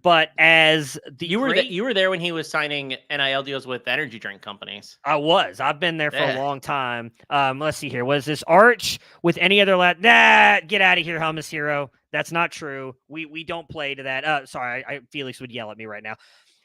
But as you were there when he was signing NIL deals with energy drink companies. I was. I've been there for a long time. Let's see here. Was this Arch with any other get out of here, Hummus Hero. That's not true. We don't play to that. Sorry, Felix would yell at me right now.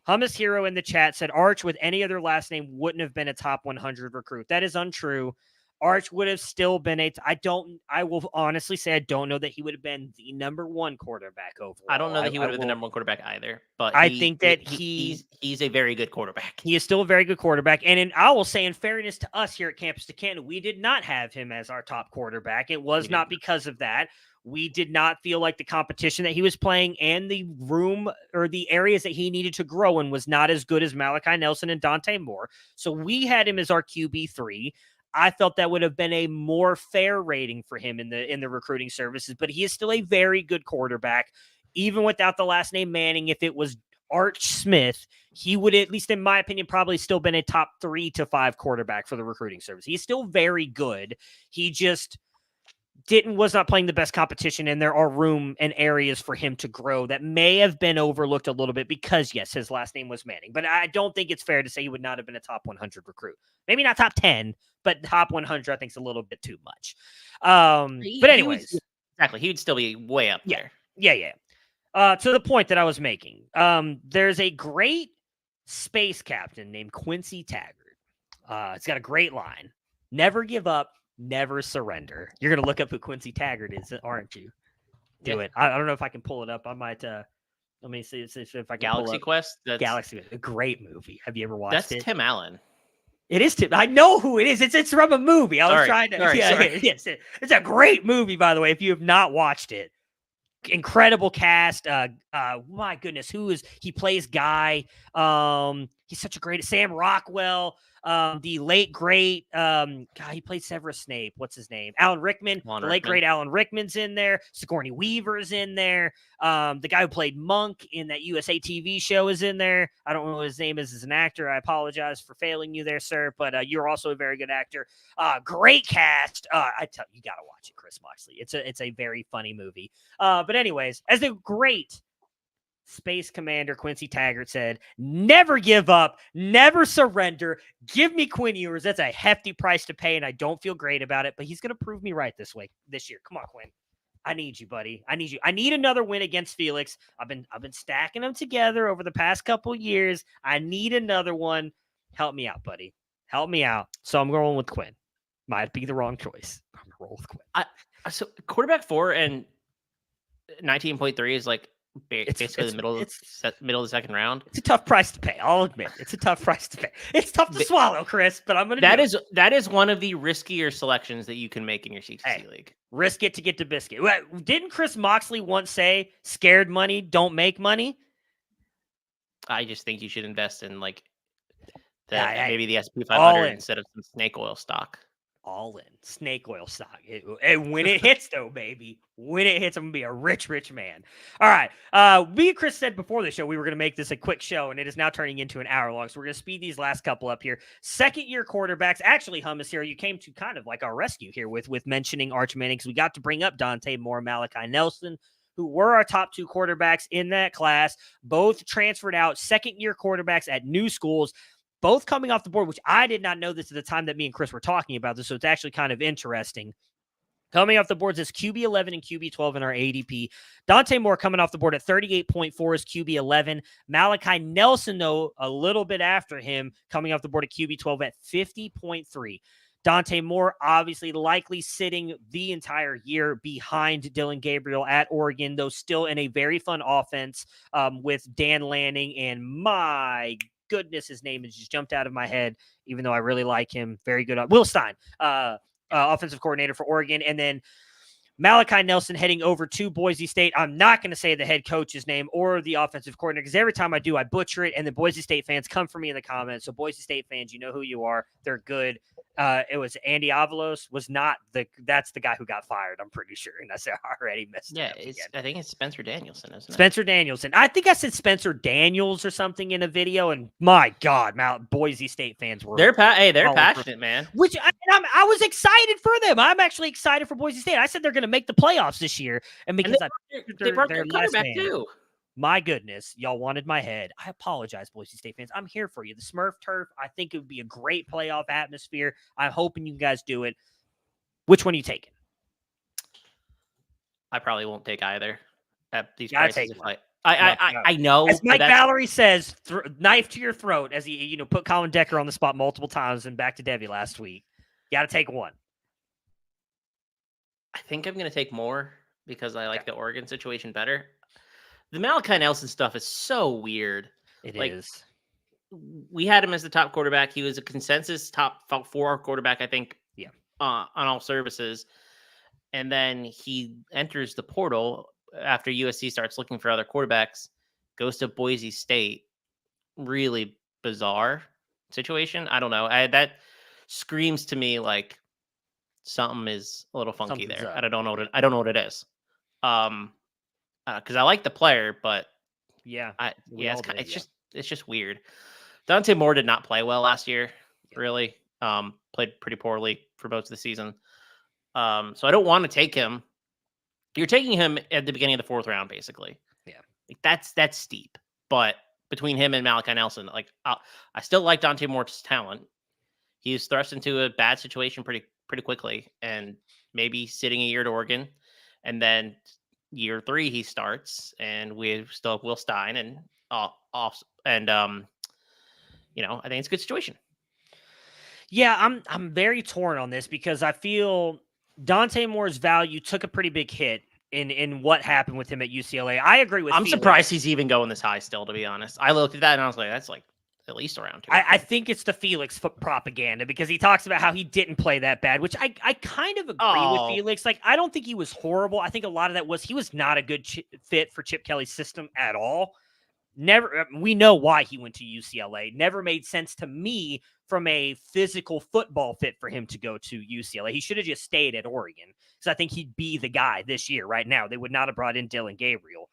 Hummus Hero in the chat said Arch with any other last name wouldn't have been a top 100 recruit. That is untrue. Arch would have still been I will honestly say I don't know that he would have been the number 1 quarterback overall. I don't know that he would have been the number 1 quarterback either, but I think that he's a very good quarterback. He is still a very good quarterback. And I will say, in fairness to us here at Campus2Canton, we did not have him as our top quarterback. It was not because of that. We did not feel like the competition that he was playing and the room or the areas that he needed to grow in was not as good as Malachi Nelson and Dante Moore. So we had him as our QB3. I felt that would have been a more fair rating for him in the recruiting services, but he is still a very good quarterback. Even without the last name Manning, if it was Arch Smith, he would, at least in my opinion, probably still been a top 3 to 5 quarterback for the recruiting service. He's still very good. He just was not playing the best competition, and there are room and areas for him to grow that may have been overlooked a little bit because, yes, his last name was Manning. But I don't think it's fair to say he would not have been a top 100 recruit. Maybe not top 10, but top 100 I think is a little bit too much. But anyways. Exactly. He would still be way up there. Yeah. To the point that I was making, there's a great space captain named Quincy Taggart. It's got a great line. Never give up, never surrender. You're going to look up who Quincy Taggart is, aren't you? Do it. I don't know if I can pull it up. I might, let me see if I can Galaxy Quest? Galaxy Quest, a great movie. Have you ever watched it? That's Tim Allen. It is Tim. I know who it is. It's from a movie. I was trying to. Yes, it's a great movie, by the way, if you have not watched it. Incredible cast. My goodness, he plays Guy. He's such a great Sam Rockwell. The late great he played Severus Snape. What's his name? Alan Rickman. Late great Alan Rickman's in there. Sigourney Weaver's in there. The guy who played Monk in that USA TV show is in there. I don't know what his name is as an actor. I apologize for failing you there, sir, but you're also a very good actor. Great cast. I tell you, gotta watch it, Chris Moxley. It's a very funny movie. But anyways, as the great Space Commander Quincy Taggart said, never give up, never surrender. Give me Quinn Ewers. That's a hefty price to pay, and I don't feel great about it, but he's going to prove me right this year. Come on, Quinn. I need you, buddy. I need you. I need another win against Felix. I've been stacking them together over the past couple years. I need another one. Help me out, buddy. Help me out. So I'm going with Quinn. Might be the wrong choice. I'm going to roll with Quinn. So quarterback 4 and 19.3 is like basically the middle of the second round. It's a tough price to pay. I'll admit it's a tough price to pay. It's tough to swallow, Chris, but I'm going to that is one of the riskier selections that you can make in your CTC league. Risk it to get to biscuit. Didn't Chris Moxley once say, scared money don't make money? I just think you should invest in maybe the SP 500 instead of some snake oil stock. All in snake oil stock. And when it hits, though, baby, when it hits, I'm gonna be a rich man. All right. Me and Chris said before the show we were gonna make this a quick show, and it is now turning into an hour long. So we're gonna speed these last couple up here. Second-year quarterbacks. Actually, Hummus here, you came to kind of like our rescue here with mentioning Arch Manning, because we got to bring up Dante Moore, Malachi Nelson, who were our top 2 quarterbacks in that class. Both transferred out, second-year quarterbacks at new schools. Both coming off the board, which I did not know this at the time that me and Chris were talking about this, so it's actually kind of interesting. Coming off the boards is QB 11 and QB 12 in our ADP. Dante Moore coming off the board at 38.4 is QB 11. Malachi Nelson, though, a little bit after him, coming off the board at QB 12 at 50.3. Dante Moore obviously likely sitting the entire year behind Dylan Gabriel at Oregon, though still in a very fun offense with Dan Lanning and my goodness, his name has just jumped out of my head, even though I really like him. Very good. Will Stein, offensive coordinator for Oregon. And then Malachi Nelson heading over to Boise State. I'm not going to say the head coach's name or the offensive coordinator, because every time I do, I butcher it, and the Boise State fans come for me in the comments. So Boise State fans, you know who you are. They're good. It was Andy Avalos. That's the guy who got fired, I'm pretty sure. And I said, I already missed it. Yeah, I think it's Spencer Danielson, isn't it? Spencer Danielson. I think I said Spencer Daniels or something in a video, and my God, Boise State fans were. They're passionate, man. Which I was excited for them. I'm actually excited for Boise State. I said they're going to make the playoffs this year, and because they brought their quarterback too. My goodness, y'all wanted my head. I apologize, Boise State fans. I'm here for you. The Smurf turf, I think it would be a great playoff atmosphere. I'm hoping you guys do it. Which one are you taking? I probably won't take either at these prices. I know. As Mike Valerie says, knife to your throat, as he put Colin Decker on the spot multiple times and back to Debbie last week. Got to take one. I think I'm going to take more because I like the Oregon situation better. The Malachi Nelson stuff is so weird. It is. We had him as the top quarterback. He was a consensus top 4 quarterback, I think. Yeah. On all services, and then he enters the portal after USC starts looking for other quarterbacks. Goes to Boise State. Really bizarre situation. I don't know. screams to me like something is a little funky Something's there. up. I don't know what it is. Because I like the player, but it's just weird. Dante Moore did not play well last year. Yeah. Really, played pretty poorly for most of the season. So I don't want to take him. You're taking him at the beginning of the 4th round, basically. Yeah, like that's steep. But between him and Malachi Nelson, like I still like Dante Moore's talent. He's thrust into a bad situation pretty quickly, and maybe sitting a year to Oregon, and then year 3 he starts, and we still have Will Stein and off, and I think it's a good situation. Yeah, I'm very torn on this because I feel Dante Moore's value took a pretty big hit in what happened with him at UCLA. I agree with. I'm surprised he's even going this high still, to be honest. I looked at that and I was like, that's like at least around 2. I think it's the Felix propaganda because he talks about how he didn't play that bad, which I kind of agree with Felix. Like, I don't think he was horrible. I think a lot of that was he was not a good fit for Chip Kelly's system at all. We know why he went to UCLA. Never made sense to me from a physical football fit for him to go to UCLA. He should have just stayed at Oregon because I think he'd be the guy this year right now. They would not have brought in Dillon Gabriel.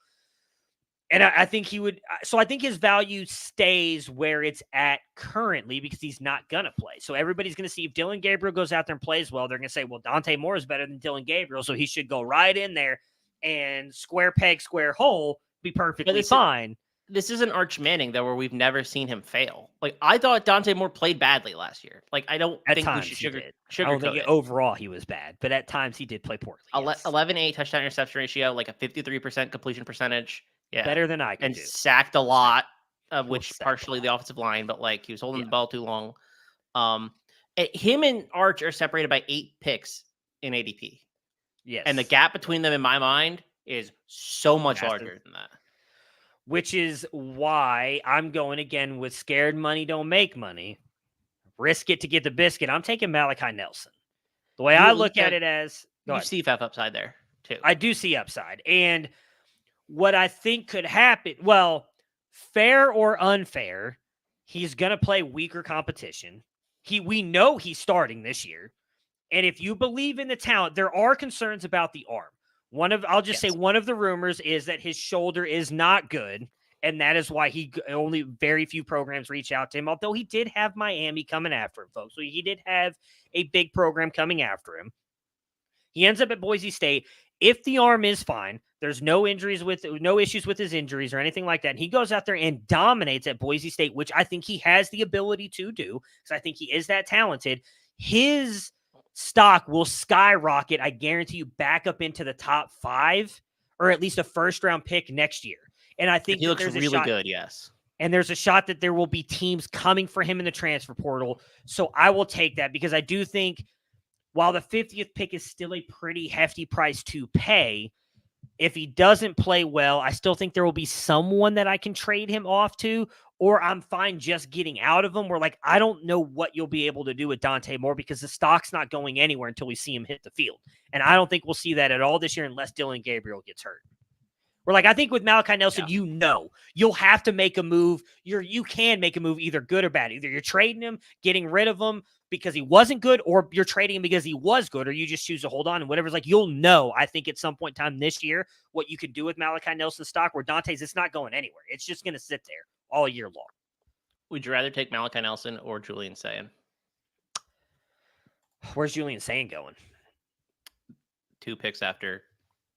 And I think he would. So I think his value stays where it's at currently because he's not going to play. So everybody's going to see if Dillon Gabriel goes out there and plays well, they're going to say, well, Dante Moore is better than Dillon Gabriel. So he should go right in there and square peg, square hole, be perfectly fine. This isn't Arch Manning, though, where we've never seen him fail. Like, I thought Dante Moore played badly last year. Like, I don't think we should sugarcoat I don't think overall he was bad, but at times he did play poorly. 11-8 touchdown interception ratio, like a 53% completion percentage. Yeah. Better than I could do. And sacked a lot, of which partially the offensive line, but, like, he was holding the ball too long. Him and Arch are separated by 8 picks in ADP. Yes. And the gap between them, in my mind, is so much larger than that. Which is why I'm going again with scared money don't make money. Risk it to get the biscuit. I'm taking Malachi Nelson. The way I look at it as... You see FF upside there, too. I do see upside. And what I think could happen... Well, fair or unfair, he's going to play weaker competition. We know he's starting this year. And if you believe in the talent, there are concerns about the arm. I'll just say one of the rumors is that his shoulder is not good, and that is why only very few programs reach out to him, although he did have Miami coming after him, folks. So he did have a big program coming after him. He ends up at Boise State. If the arm is fine, there's no issues with his injuries or anything like that, and he goes out there and dominates at Boise State, which I think he has the ability to do, because I think he is that talented. His stock will skyrocket, I guarantee you, back up into the top 5 or at least a first-round pick next year. And I think he looks really good, yes. And there's a shot that there will be teams coming for him in the transfer portal. So I will take that because I do think while the 50th pick is still a pretty hefty price to pay, if he doesn't play well, I still think there will be someone that I can trade him off to, or I'm fine just getting out of him. Where, like, I don't know what you'll be able to do with Dante Moore because the stock's not going anywhere until we see him hit the field. And I don't think we'll see that at all this year unless Dillon Gabriel gets hurt. Where, like, I think with Malachi Nelson, you'll have to make a move. You can make a move either good or bad. Either you're trading him, getting rid of him because he wasn't good, or you're trading him because he was good, or you just choose to hold on and whatever's like, you'll know, I think at some point in time this year, what you can do with Malachi Nelson's stock, where Dante's, it's not going anywhere. It's just going to sit there all year long. Would you rather take Malachi Nelson or Julian Sayin? Where's Julian Sayin going? 2 picks after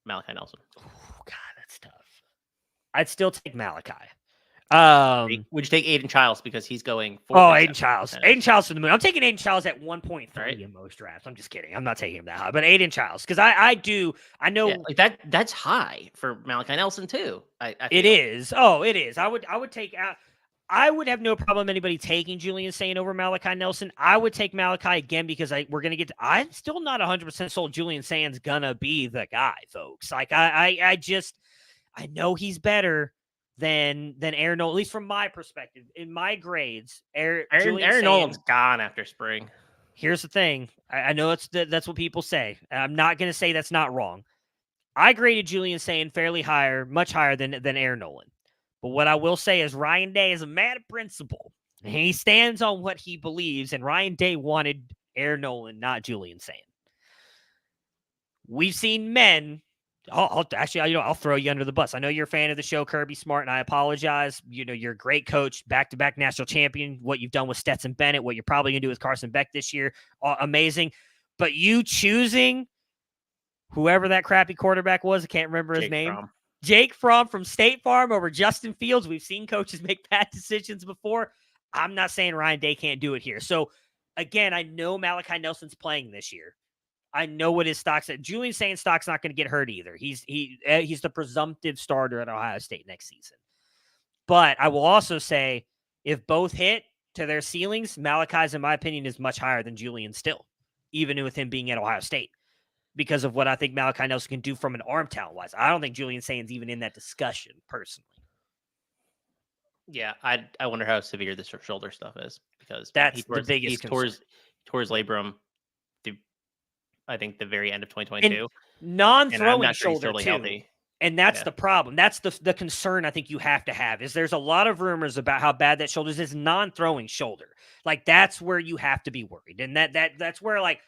Malachi Nelson. Oh, God, that's tough. I'd still take Malachi. Would you take Aiden Childs because he's going? Aiden Childs. Aiden Childs from the moon. I'm taking Aiden Childs at 1.3 in most drafts. I'm just kidding. I'm not taking him that high, but Aiden Childs because I know like that. That's high for Malachi Nelson too. It is. Oh, it is. I would take out. I would have no problem anybody taking Julian Sayin over Malachi Nelson. I would take Malachi again because we're going to get to, I'm still not 100% sold Julian Sayin's going to be the guy, folks. Like, I know he's better than Aaron Nolan, at least from my perspective. In my grades, Aaron Nolan's gone after spring. Here's the thing. I know that's what people say. I'm not going to say that's not wrong. I graded Julian Sayin fairly higher, much higher than Aaron Nolan. But what I will say is Ryan Day is a man of principle. He stands on what he believes, and Ryan Day wanted Aaron Nolan, not Julian Sand. We've seen men. I'll throw you under the bus. I know you're a fan of the show, Kirby Smart, and I apologize. You're a great coach, back-to-back national champion. What you've done with Stetson Bennett, what you're probably going to do with Carson Beck this year, amazing. But you choosing whoever that crappy quarterback was, I can't remember his name. Jake Fromm from State Farm over Justin Fields. We've seen coaches make bad decisions before. I'm not saying Ryan Day can't do it here. So, again, I know Malachi Nelson's playing this year. I know what his stock's at. Julian Saint's stock's not going to get hurt either. He's the presumptive starter at Ohio State next season. But I will also say, if both hit to their ceilings, Malachi's, in my opinion, is much higher than Julian still, even with him being at Ohio State, because of what I think Malachi Nelson can do from an arm talent-wise. I don't think Julian Saint's even in that discussion, personally. Yeah, I wonder how severe this shoulder stuff is, because that's the biggest concern. He tore his labrum, I think, the very end of 2022. And non-throwing shoulder, totally too. Healthy. And that's the problem. That's the concern I think you have to have, is there's a lot of rumors about how bad that shoulder is. Non-throwing shoulder. Like, that's where you have to be worried. And that's where, like...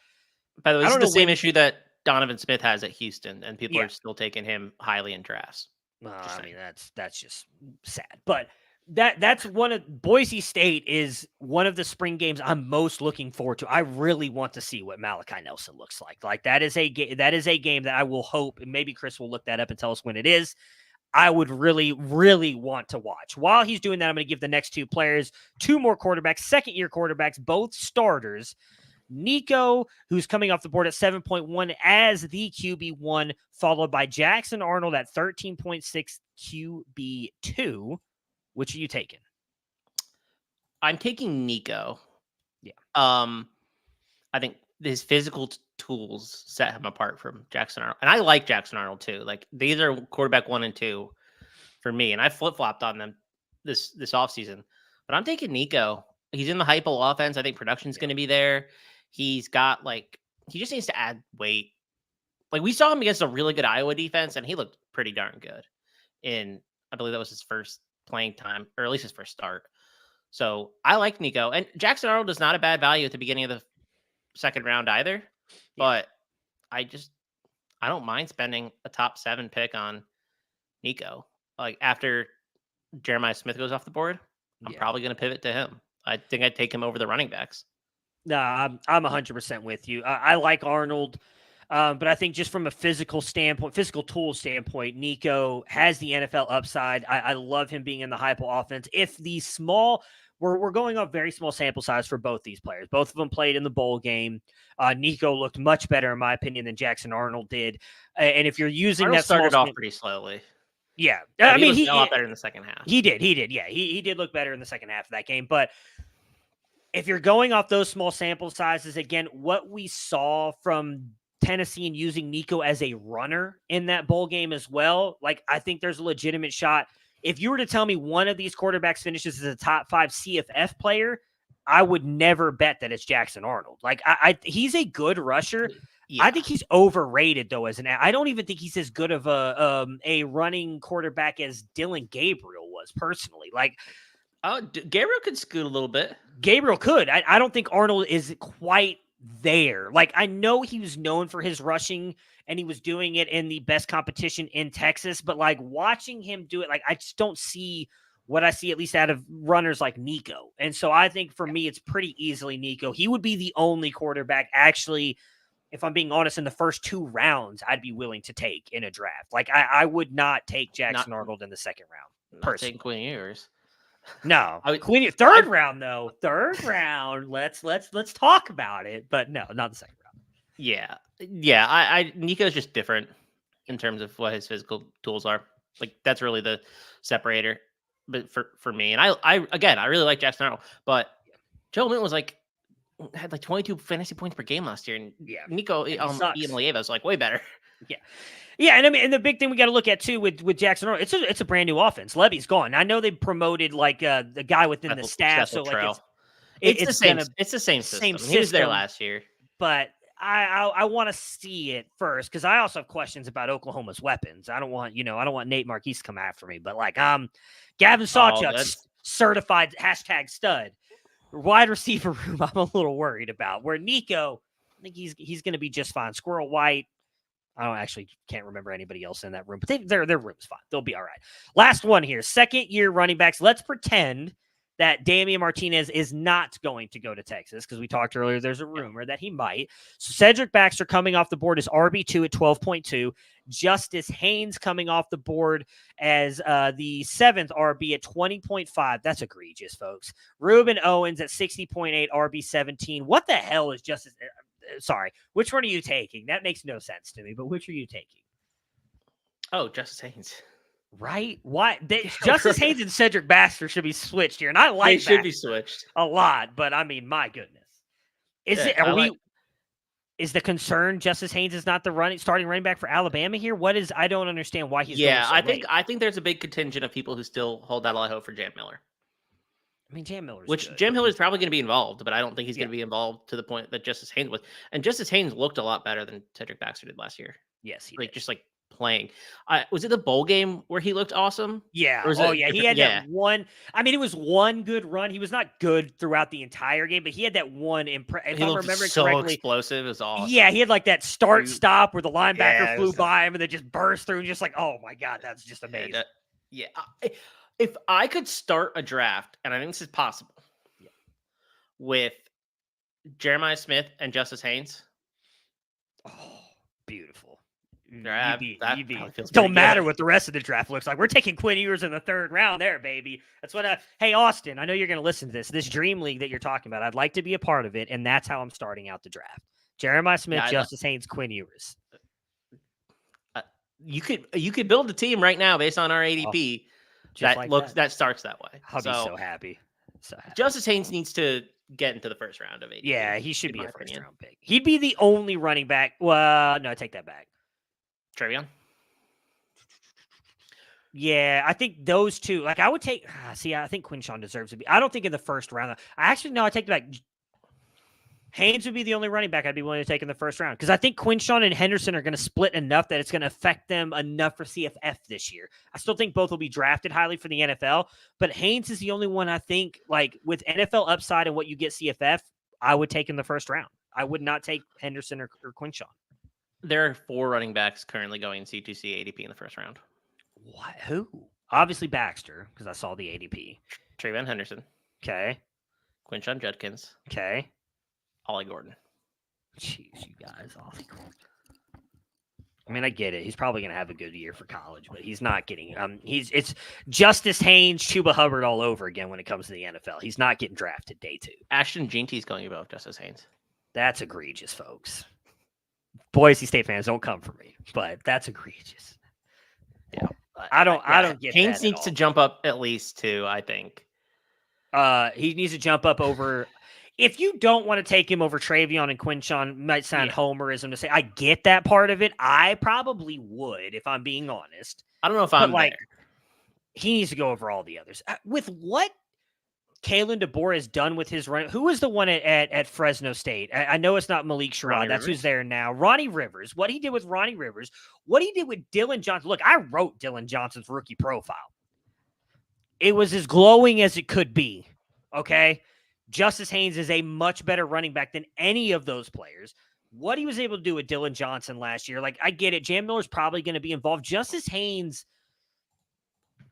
By the way, this is the same issue that Donovan Smith has at Houston, and people are still taking him highly in drafts. I mean, that's just sad. But that's one of Boise State is one of the spring games I'm most looking forward to. I really want to see what Malachi Nelson looks like. Like, that is a game that I will hope, and maybe Chris will look that up and tell us when it is. I would really, really want to watch. While he's doing that, I'm going to give the next two players, two more quarterbacks, second-year quarterbacks, both starters. Nico, who's coming off the board at 7.1 as the QB1, followed by Jackson Arnold at 13.6 QB2. Which are you taking? I'm taking Nico. Yeah. I think his physical tools set him apart from Jackson Arnold. And I like Jackson Arnold too. Like, these are quarterback 1 and 2 for me. And I flip-flopped on them this offseason. But I'm taking Nico. He's in the Heupel offense. I think production's going to be there. He's got, he just needs to add weight. Like, we saw him against a really good Iowa defense, and he looked pretty darn good. I believe that was his first playing time, or at least his first start. So I like Nico, and Jackson Arnold is not a bad value at the beginning of the second round either. But I don't mind spending a top 7 pick on Nico. Like, after Jeremiah Smith goes off the board, I'm probably going to pivot to him. I think I'd take him over the running backs. No, I'm 100% with you. I like Arnold. But I think just from a physical tool standpoint, Nico has the NFL upside. I love him being in the Heupel offense. If the we're going off very small sample size for both these players. Both of them played in the bowl game. Nico looked much better, in my opinion, than Jackson Arnold did. And if you're using Arnold that started off pretty slowly. Yeah. I mean, he looked a lot better in the second half. He did. Yeah, he did look better in the second half of that game. But if you're going off those small sample sizes, again, what we saw from Tennessee and using Nico as a runner in that bowl game as well, like, I think there's a legitimate shot. If you were to tell me one of these quarterbacks finishes as a top 5 CFF player, I would never bet that it's Jackson Arnold. Like, he's a good rusher. Yeah. I think he's overrated, though. I don't even think he's as good of a running quarterback as Dylan Gabriel was, personally. Like, Gabriel could scoot a little bit. Gabriel could. I don't think Arnold is quite there. Like, I know he was known for his rushing, and he was doing it in the best competition in Texas, but, like, watching him do it, like, I just don't see what I see, at least out of runners like Nico. And so I think for me, it's pretty easily Nico. He would be the only quarterback, actually, if I'm being honest, in the first 2 rounds, I'd be willing to take in a draft. Like, I would not take Jackson Arnold in the second round. Not taking Quinn Ewers. No, third round though. Third round. Let's talk about it. But no, not the second round. Yeah. Nico's just different in terms of what his physical tools are. Like, that's really the separator. But for me, and I really like Jackson Arnold, but Joe Milton had 22 fantasy points per game last year, and Nico Iamaleava was way better. Yeah, and I mean, and the big thing we got to look at too with Jackson Arnold, it's a brand new offense. Levy's gone. I know they promoted the guy within the staff, so it's the same. It's the same system. He was there last year, but I want to see it first, because I also have questions about Oklahoma's weapons. I don't want Nate Marquise to come after me, but Gavin Sawchuk, certified #stud. Wide receiver room, I'm a little worried about. Where Nico, I think he's going to be just fine. Squirrel White, can't remember anybody else in that room, but their room's fine. They'll be all right. Last one here, second-year running backs. Let's pretend that Damien Martinez is not going to go to Texas because we talked earlier there's a rumor that he might. So Cedric Baxter coming off the board as RB2 at 12.2. Justice Haynes coming off the board as the 7th RB at 20.5. That's egregious, folks. Ruben Owens at 60.8, RB17. What the hell is Justice? Sorry, which one are you taking? That makes no sense to me, but which are you taking? Oh, Justice Haynes. Right? Why? Justice Haynes and Cedric Baxter should be switched here, and I like they should be switched a lot. But I mean, my goodness, is the concern Justice Haynes is not the starting running back for Alabama here? What is? I don't understand why he's. Yeah, going so I think there's a big contingent of people who still hold out a lot of hope for Jam Miller. I mean, Jam Miller's which good. Jam Miller's probably going to be involved, but I don't think he's going to be involved to the point that Justice Haynes was. And Justice Haynes looked a lot better than Cedric Baxter did last year. Yes, he did. Just like playing. Was it the bowl game where he looked awesome? Yeah. He had that one. I mean, it was one good run. He was not good throughout the entire game, but he had that one. If I'm remembering so correctly, explosive. It was awesome. Yeah, he had like that stop where the linebacker flew by him and they just burst through and just like, oh my God, that's just amazing. If I could start a draft, and I think this is possible, with Jeremiah Smith and Justice Haynes. Oh, beautiful. Don't matter what the rest of the draft looks like. We're taking Quinn Ewers in the 3rd round there, baby. That's what hey, Austin, I know you're going to listen to this dream league that you're talking about. I'd like to be a part of it, and that's how I'm starting out the draft. Jeremiah Smith, Justice Haynes, Quinn Ewers. You could build a team right now based on our ADP that starts that way. I'll be so happy. Justice Haynes needs to get into the 1st round of ADP. Yeah, he should be a 1st round pick. He'd be the only running back. Well, no, I take that back. Trevion? Yeah, I think those two. Like, I would take. I think Quinshawn deserves to be. I don't think in the 1st round. I take it back. Haynes would be the only running back I'd be willing to take in the 1st round because I think Quinshawn and Henderson are going to split enough that it's going to affect them enough for CFF this year. I still think both will be drafted highly for the NFL, but Haynes is the only one I think, like, with NFL upside and what you get CFF, I would take in the 1st round. I would not take Henderson or Quinshawn. There are 4 running backs currently going C2C ADP in the 1st round. What? Who? Obviously Baxter, because I saw the ADP. Trayvon Henderson. Okay. Quinshawn Judkins. Okay. Ollie Gordon. Jeez, you guys. Ollie Gordon. I mean, I get it. He's probably going to have a good year for college, but he's not getting it's Justice Haynes, Chuba Hubbard all over again when it comes to the NFL. He's not getting drafted day 2. Ashton Jeanty's going above Justice Haynes. That's egregious, folks. Boise State fans, don't come for me, but that's egregious. Yeah. I don't get Haynes that needs to jump up at least 2, I think. He needs to jump up over. If you don't want to take him over Trevion and Quinshawn, might sound homerism to say. I get that part of it. I probably would, if I'm being honest. I don't know if I'm like. He needs to go over all the others. With what Kalen DeBoer has done with his run. Who was the one at Fresno State? I know it's not Malik Sherrod. That's who's there now. Ronnie Rivers. What he did with Ronnie Rivers. What he did with Dylan Johnson. Look, I wrote Dylan Johnson's rookie profile. It was as glowing as it could be. Okay? Justice Haynes is a much better running back than any of those players. What he was able to do with Dylan Johnson last year, like, I get it. Jam Miller's probably going to be involved. Justice Haynes,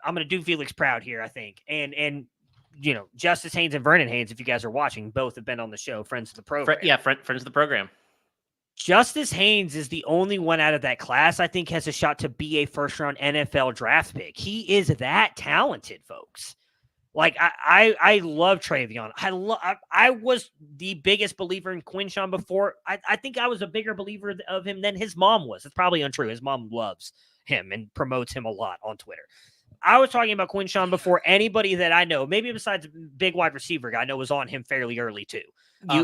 I'm going to do Felix proud here, I think. And you know, Justice Haynes and Vernon Haynes, if you guys are watching, both have been on the show, friends of the program. Friends of the program. Justice Haynes is the only one out of that class I think has a shot to be a 1st-round NFL draft pick. He is that talented, folks. Like, I love Trevion. I was the biggest believer in Quinshawn before. I think I was a bigger believer of him than his mom was. It's probably untrue. His mom loves him and promotes him a lot on Twitter. I was talking about Quinshawn before anybody that I know, maybe besides big wide receiver guy I know, was on him fairly early too.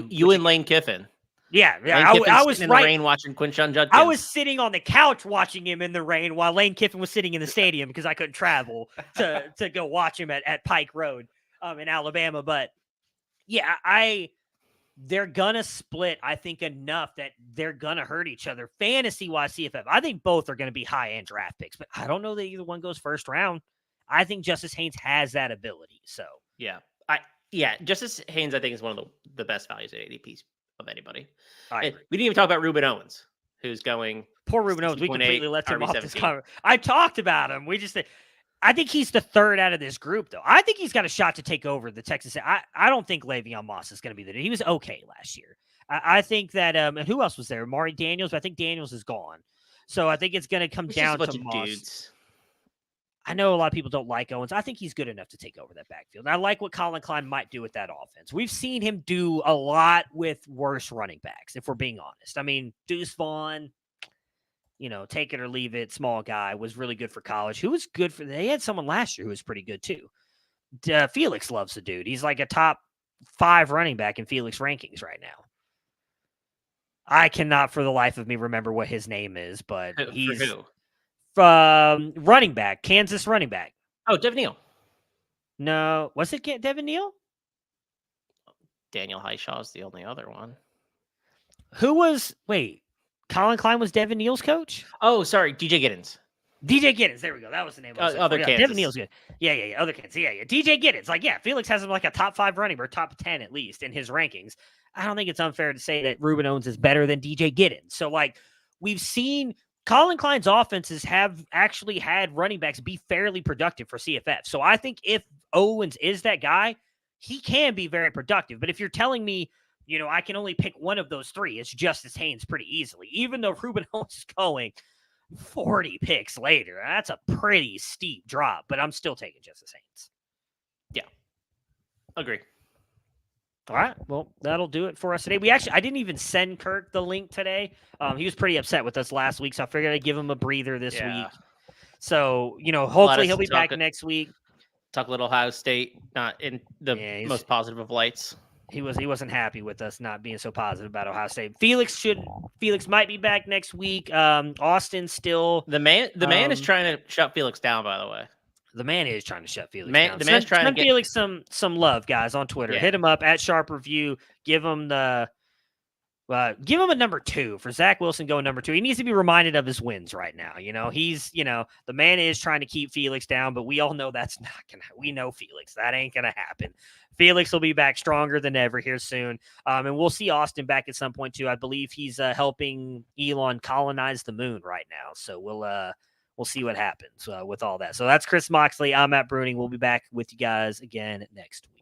You and Lane Kiffin. Yeah, I was in the rain watching Quinshawn Judkins. I was sitting on the couch watching him in the rain while Lane Kiffin was sitting in the stadium because I couldn't travel to go watch him at Pike Road in Alabama. But yeah, they're gonna split, I think, enough that they're gonna hurt each other. Fantasy-wise, CFF, I think both are gonna be high-end draft picks, but I don't know that either one goes 1st round. I think Justice Haynes has that ability. So yeah, Yeah, Justice Haynes, I think, is one of the best values at ADP of anybody. We didn't even talk about Ruben Owens, who's going. Poor Ruben Owens. We completely left him off this cover. I talked about him. I think he's the third out of this group, though. I think he's got a shot to take over the Texas. I don't think Le'Veon Moss is going to be there. He was okay last year. I think that, and who else was there? Mari Daniels, but I think Daniels is gone. So I think it's going to come down to Moss. Dudes. I know a lot of people don't like Owens. I think he's good enough to take over that backfield. And I like what Colin Klein might do with that offense. We've seen him do a lot with worse running backs, if we're being honest. I mean, Deuce Vaughn, take it or leave it, small guy, was really good for college. Who was good for – they had someone last year who was pretty good too. Felix loves the dude. He's like a top 5 running back in Felix rankings right now. I cannot for the life of me remember what his name is, but he's – running back, Kansas running back. Oh, Devin Neal. No, was it Devin Neal? Daniel Highshaw is the only other one. Colin Klein was Devin Neal's coach? Oh, sorry, DJ Giddens. DJ Giddens, there we go. That was the name of it. Other Kansas. Devin Neal's good. Yeah, other Kansas. Yeah. DJ Giddens. Felix has him like a top 5 running or top 10 at least in his rankings. I don't think it's unfair to say that Ruben Owens is better than DJ Giddens. So, we've seen Colin Klein's offenses have actually had running backs be fairly productive for CFF. So I think if Owens is that guy, he can be very productive. But if you're telling me, I can only pick one of those 3, it's Justice Haynes pretty easily. Even though Ruben Owens is going 40 picks later, that's a pretty steep drop. But I'm still taking Justice Haynes. Yeah, agree. All right. Well, that'll do it for us today. I didn't even send Kirk the link today. He was pretty upset with us last week, so I figured I'd give him a breather this week. So, hopefully he'll be back next week. Talk a little Ohio State, not in the most positive of lights. He wasn't happy with us not being so positive about Ohio State. Felix might be back next week. Austin still. The man is trying to shut Felix down, by the way. The man is trying to shut Felix down. The man's trying to get Felix some love, guys, on Twitter. Yeah. Hit him up at Sharp Review. Give him a number 2 for Zach Wilson going number 2. He needs to be reminded of his wins right now. He's the man is trying to keep Felix down, but we all know that's not gonna. We know Felix. That ain't gonna happen. Felix will be back stronger than ever here soon, and we'll see Austin back at some point too. I believe he's helping Elon colonize the moon right now. So we'll see what happens with all that. So that's Chris Moxley. I'm Matt Bruening. We'll be back with you guys again next week.